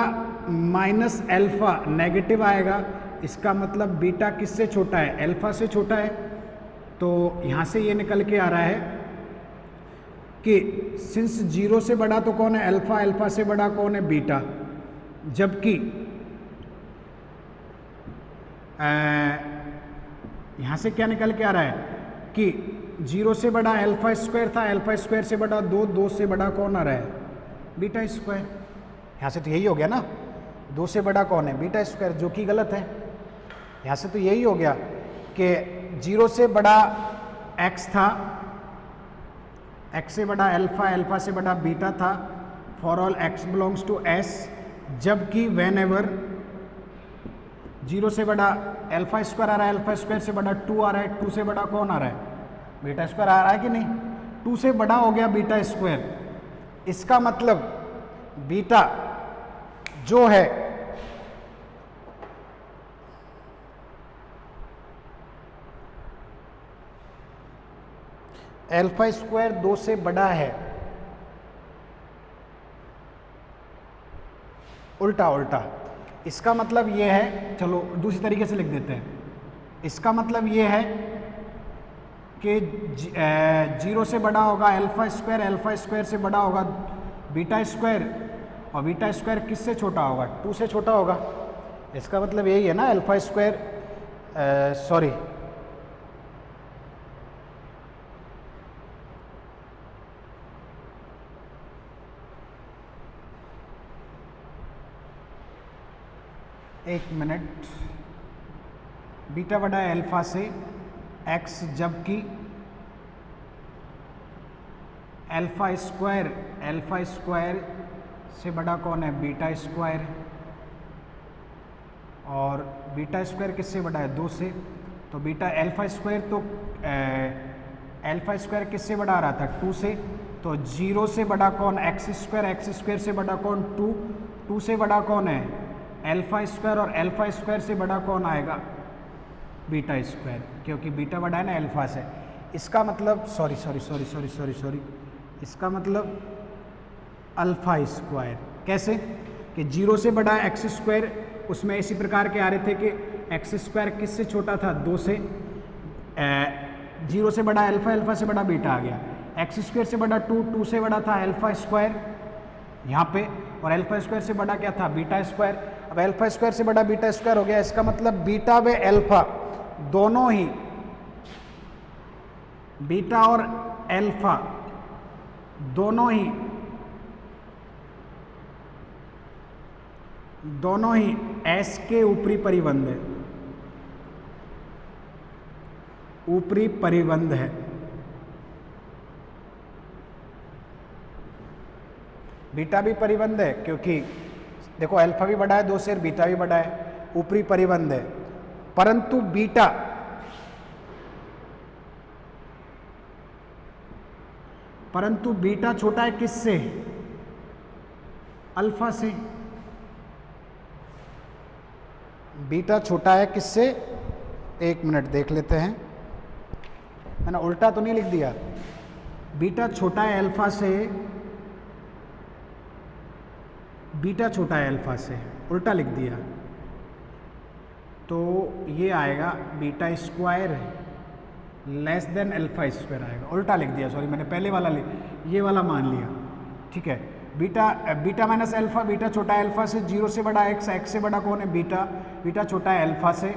माइनस अल्फा नेगेटिव आएगा। इसका मतलब बीटा किससे छोटा है? अल्फा से छोटा है। तो यहाँ से ये निकल के आ रहा है कि सिंस 0 से बड़ा तो कौन है? अल्फा, अल्फा से बड़ा कौन है? बीटा। जबकि यहाँ से क्या निकल के आ रहा है कि 0 से बड़ा अल्फा स्क्वायर था, अल्फा स्क्वायर से बड़ा 2, 2 से बड़ा कौन आ रहा है? Beta square. यहाँ से तो यही हो गया ना, 2 से बड़ा कौन है? बीटा स्क्वायर, जो कि गलत है। यहाँ से तो यही हो गया कि 0 से बड़ा x था, x से बड़ा अल्फा, अल्फा से बड़ा बीटा था, for all x belongs to s, जबकि वेन एवर 0 से बड़ा अल्फा स्क्वायर आ रहा है, अल्फा स्क्वायर से बड़ा 2 आ रहा है, 2 से बड़ा कौन आ रहा है? बीटा स्क्वायर आ रहा है कि नहीं? 2 से बड़ा हो गया बीटा स्क्वायर। इसका मतलब बीटा जो है अल्फा स्क्वायर 2 से बड़ा है, उल्टा उल्टा। इसका मतलब ये है, चलो दूसरी तरीके से लिख देते हैं। इसका मतलब ये है कि 0 से बड़ा होगा अल्फा स्क्वायर से बड़ा होगा बीटा स्क्वायर, और बीटा स्क्वायर किससे छोटा होगा? 2 से छोटा होगा। इसका मतलब यही है ना, अल्फा स्क्वायर सॉरी एक मिनट, बीटा बड़ा है अल्फा से x, जबकि अल्फा स्क्वायर से बड़ा कौन है? बीटा स्क्वायर, और बीटा स्क्वायर किससे बड़ा है? 2 से। तो बीटा अल्फा स्क्वायर तो अल्फा स्क्वायर किससे बड़ा आ रहा था? 2 से। तो 0 से बड़ा कौन? x स्क्वायर से बड़ा कौन? 2 से बड़ा कौन है? अल्फा स्क्वायर, और अल्फा स्क्वायर से बड़ा कौन आएगा? बीटा स्क्वायर, क्योंकि बीटा बड़ा है ना अल्फा से। इसका मतलब सॉरी इसका मतलब अल्फा स्क्वायर कैसे? कि 0 से बड़ा एक्स स्क्वायर, उसमें इसी प्रकार के आ रहे थे कि एक्स स्क्वायर किससे छोटा था? 2 से। 0 से बड़ा अल्फा, अल्फा से बड़ा बीटा आ गया। एक्स स्क्वायर से बड़ा 2, 2 से बड़ा था अल्फा स्क्वायर यहाँ पे, और अल्फा स्क्वायर से बड़ा क्या था? Beta square. अब अल्फा स्क्वायर से बड़ा बीटा स्क्वायर हो गया। इसका मतलब बीटा व अल्फा दोनों ही, बीटा और अल्फा दोनों ही एस के ऊपरी परिबंध है, ऊपरी परिबंध है। बीटा भी परिबंध है, क्योंकि देखो अल्फा भी बड़ा है 2 से, बीटा भी बड़ा है, ऊपरी परिबंध है। परंतु बीटा छोटा है किससे? अल्फा से। बीटा छोटा है किससे? एक मिनट देख लेते हैं, मैंने उल्टा तो नहीं लिख दिया। बीटा छोटा है अल्फा से, बीटा छोटा है अल्फा से, उल्टा लिख दिया। तो ये आएगा beta square less then alpha square आएगा, उल्टा लिख दिया, सॉरी मैंने पहले वाला ये वाला मान लिया, ठीक है। बीटा माइनस अल्फा, बीटा छोटा है अल्फा से, 0 से बड़ा एक्स, एक्स से बड़ा कौन है? बीटा, बीटा छोटा है अल्फा से।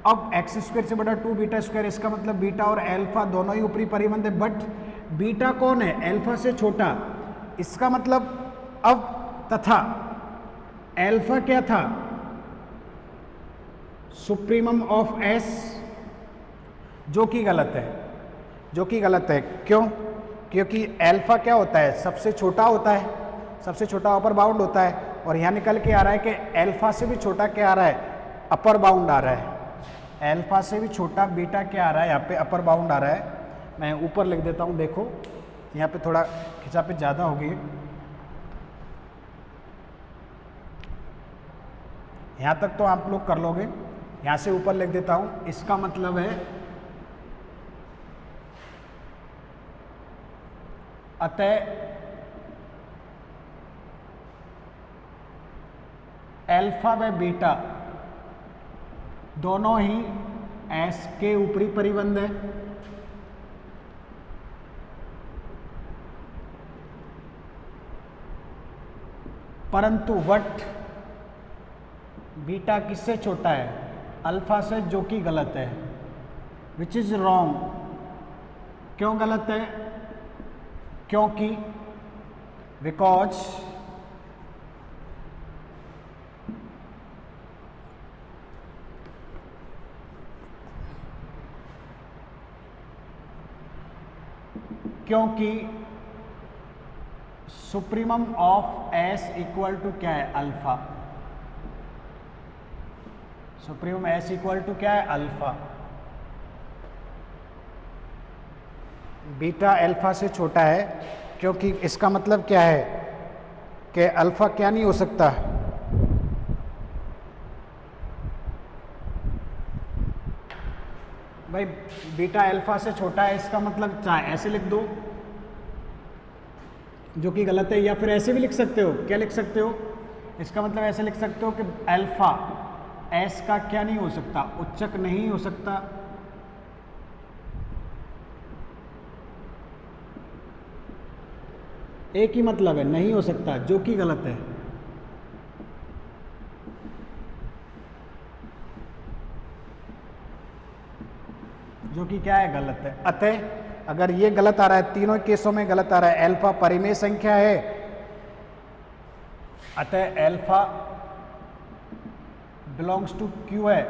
अब एक्स स्क्वायर से बड़ा 2 बीटा स्क्वायर, इसका मतलब बीटा और अल्फा दोनों ही ऊपरी परिबंध है, बट बीटा कौन है? अल्फा से छोटा। इसका मतलब अब तथा अल्फा क्या था? सुप्रीमम ऑफ एस, जो कि गलत है, जो कि गलत है। क्यों? क्योंकि अल्फा क्या होता है? सबसे छोटा होता है, सबसे छोटा अपर बाउंड होता है, और यहाँ निकल के आ रहा है कि अल्फा से भी छोटा क्या आ रहा है? अपर बाउंड आ रहा है। अल्फा से भी छोटा बीटा क्या आ रहा है? यहाँ पे अपर बाउंड आ रहा है। मैं ऊपर लिख देता हूँ, देखो यहाँ पे थोड़ा खिंचापिच ज़्यादा हो गई, यहाँ तक तो आप लोग कर लोगे, यहाँ से ऊपर लिख देता हूँ। इसका मतलब है अतः अल्फा व बीटा दोनों ही एस के ऊपरी परिबंध है, परंतु वट बीटा किससे छोटा है? अल्फा से, जो कि गलत है, विच इज रॉन्ग। क्यों गलत है? क्योंकि because supremum of S equal to क्या है? Alpha. Supremum S equal to क्या है? अल्फा। बीटा अल्फा से छोटा है, क्योंकि इसका मतलब क्या है कि अल्फा क्या नहीं हो सकता? भाई बीटा अल्फा से छोटा है, इसका मतलब चाहे ऐसे लिख दो जो कि गलत है, या फिर ऐसे भी लिख सकते हो। क्या लिख सकते हो? इसका मतलब ऐसे लिख सकते हो कि अल्फा एस का क्या नहीं हो सकता? उच्चक नहीं हो सकता। एक ही मतलब है, नहीं हो सकता, जो कि गलत है। जो कि क्या है? गलत है। अतः अगर ये गलत आ रहा है, तीनों केसों में गलत आ रहा है, अल्फा परिमेय संख्या है, अतः अल्फा बिलोंग्स टू क्यू है,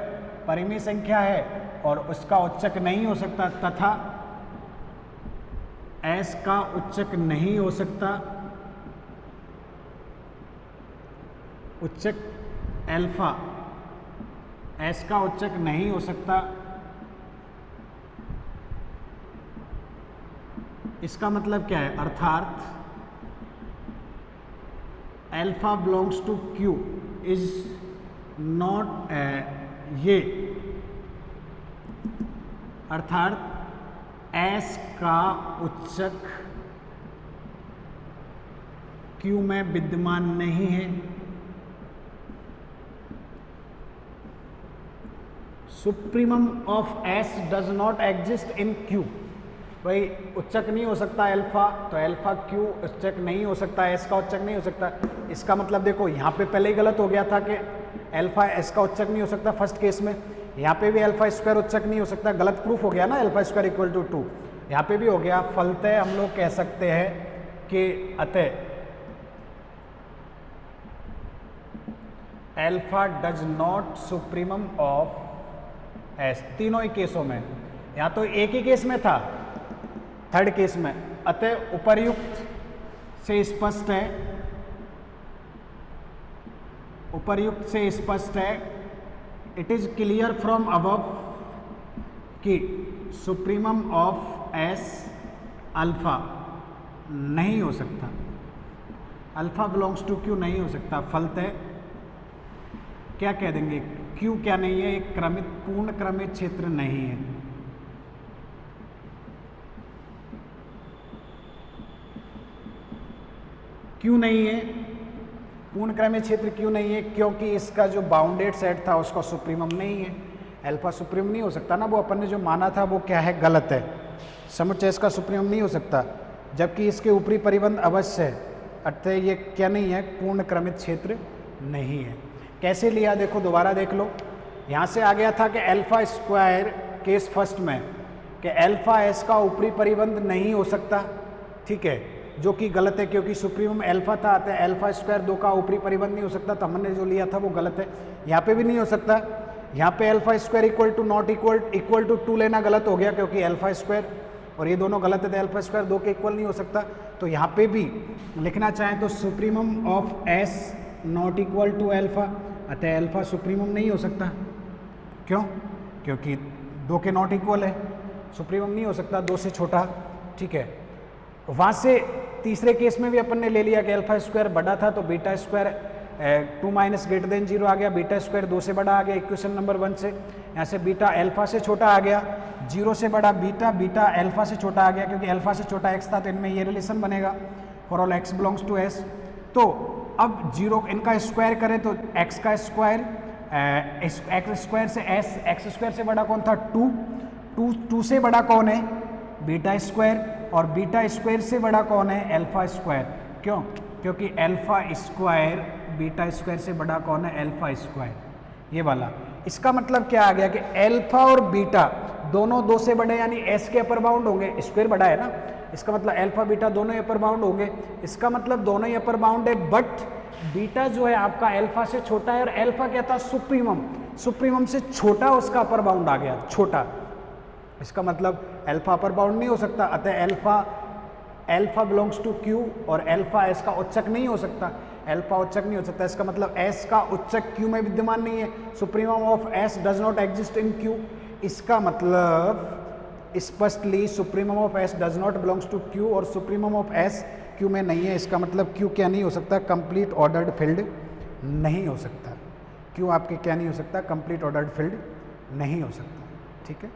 परिमेय संख्या है और उसका उच्चक नहीं हो सकता, तथा एस का उच्चक नहीं हो सकता। उच्चक अल्फा एस का उच्चक नहीं हो सकता। इसका मतलब क्या है? अर्थात alpha belongs to Q is not ये, अर्थात एस का उच्चक क्यू में विद्यमान नहीं है। Supremum of S does not exist in Q. भाई उच्चक नहीं हो सकता अल्फा, तो अल्फा क्यू उच्चक नहीं हो सकता, एस का उच्चक नहीं हो सकता। इसका मतलब देखो यहाँ पे पहले ही गलत हो गया था कि अल्फा एस का उच्चक नहीं हो सकता फर्स्ट केस में, यहाँ पे भी अल्फा स्क्वायर उच्चक नहीं हो सकता, गलत प्रूफ हो गया ना, अल्फा स्क्वायर इक्वल टू 2, यहाँ पे भी हो गया। फलतः हम लोग कह सकते हैं कि अतः alpha does not supremum of S, तीनों ही केसों में। यहाँ तो एक ही केस में था, थर्ड केस में। अतः उपर्युक्त से स्पष्ट है, उपर्युक्त से स्पष्ट है, it is clear from above कि सुप्रीमम ऑफ एस अल्फा नहीं हो सकता, अल्फा बिलोंग्स टू क्यू नहीं हो सकता। फलतः क्या कह देंगे? क्यू क्या नहीं है? एक क्रमित पूर्ण क्रमित क्षेत्र नहीं है। क्यों नहीं है? पूर्ण क्रमित क्षेत्र क्यों नहीं है? क्योंकि इसका जो बाउंडेड सेट था उसका सुप्रीमम नहीं है। अल्फा सुप्रीम नहीं हो सकता ना, वो अपन ने जो माना था वो क्या है? गलत है। समुच्चय इसका सुप्रीमम नहीं हो सकता, जबकि इसके ऊपरी परिबंध अवश्य है, अतः ये क्या नहीं है? पूर्ण क्रमित क्षेत्र नहीं है। कैसे लिया देखो, दोबारा देख लो। यहाँ से आ गया था कि अल्फा स्क्वायर केस फर्स्ट में कि अल्फा एस का ऊपरी परिबंध नहीं हो सकता, ठीक है, जो कि गलत है क्योंकि सुप्रीमम अल्फा था, अतः अल्फा स्क्वायर 2 का ऊपरी परिबंध नहीं हो सकता, तो हमने जो लिया था वो गलत है। यहाँ पे भी नहीं हो सकता, यहाँ पे alpha square equal to not equal to 2 लेना गलत हो गया, क्योंकि अल्फा स्क्वायर और ये दोनों गलत है, तो अल्फा स्क्वायर 2 के इक्वल नहीं हो सकता। तो यहाँ पे भी लिखना चाहें तो supremum of S not equal to alpha, अतः अल्फा सुप्रीमम नहीं हो सकता। क्यों? क्योंकि 2 के नॉट इक्वल है, सुप्रीमम नहीं हो सकता 2 से छोटा, ठीक है। वहाँ से तीसरे केस में भी अपन ने ले लिया कि अल्फा स्क्वायर बड़ा था तो beta square 2 minus greater than 0 आ गया, बीटा स्क्वायर 2 से बड़ा आ गया इक्वेशन नंबर 1 से। यहाँ से बीटा अल्फा से छोटा आ गया, 0 से बड़ा बीटा, बीटा अल्फा से छोटा आ गया क्योंकि अल्फा से छोटा एक्स था, तो इनमें ये रिलेशन बनेगा for all x belongs to S. तो अब 0 इनका स्क्वायर करें तो एक्स का स्क्वायर, एक्स स्क्वायर से एस, एक्स स्क्वायर से बड़ा कौन था 2 से बड़ा कौन है बीटा स्क्वायर, और बीटा स्क्वायर से बड़ा कौन है अल्फा स्क्वायर। क्यों? क्योंकि अल्फा स्क्वायर बीटा स्क्वायर से बड़ा कौन है अल्फा स्क्वायर, ये वाला। इसका मतलब क्या आ गया कि अल्फा और बीटा दोनों 2 से बड़े यानी एस के अपर बाउंड होंगे, स्क्वायर बड़ा है ना, इसका मतलब अल्फा बीटा दोनों अपर बाउंड होंगे, इसका मतलब दोनों ही अपर बाउंड है। बट बीटा जो है आपका अल्फा से छोटा है, और अल्फा क्या था सुप्रीमम, सुप्रीमम से छोटा उसका अपर बाउंड आ गया छोटा, इसका मतलब अल्फा अपर बाउंड नहीं हो सकता, अतः अल्फा बिलोंग्स टू क्यू और अल्फा एस का उच्चक नहीं हो सकता, अल्फा उच्चक नहीं हो सकता, इसका मतलब एस का उच्चक क्यू में विद्यमान नहीं है, supremum of S does not exist in Q, इसका मतलब स्पष्टली supremum of S does not belongs to Q और सुप्रीमम ऑफ एस क्यू में नहीं है, इसका मतलब क्यू क्या नहीं हो सकता, कंप्लीट ऑर्डर्ड फील्ड नहीं हो सकता, क्यू आपके क्या नहीं हो सकता, कंप्लीट ऑर्डर्ड फील्ड नहीं हो सकता। ठीक है।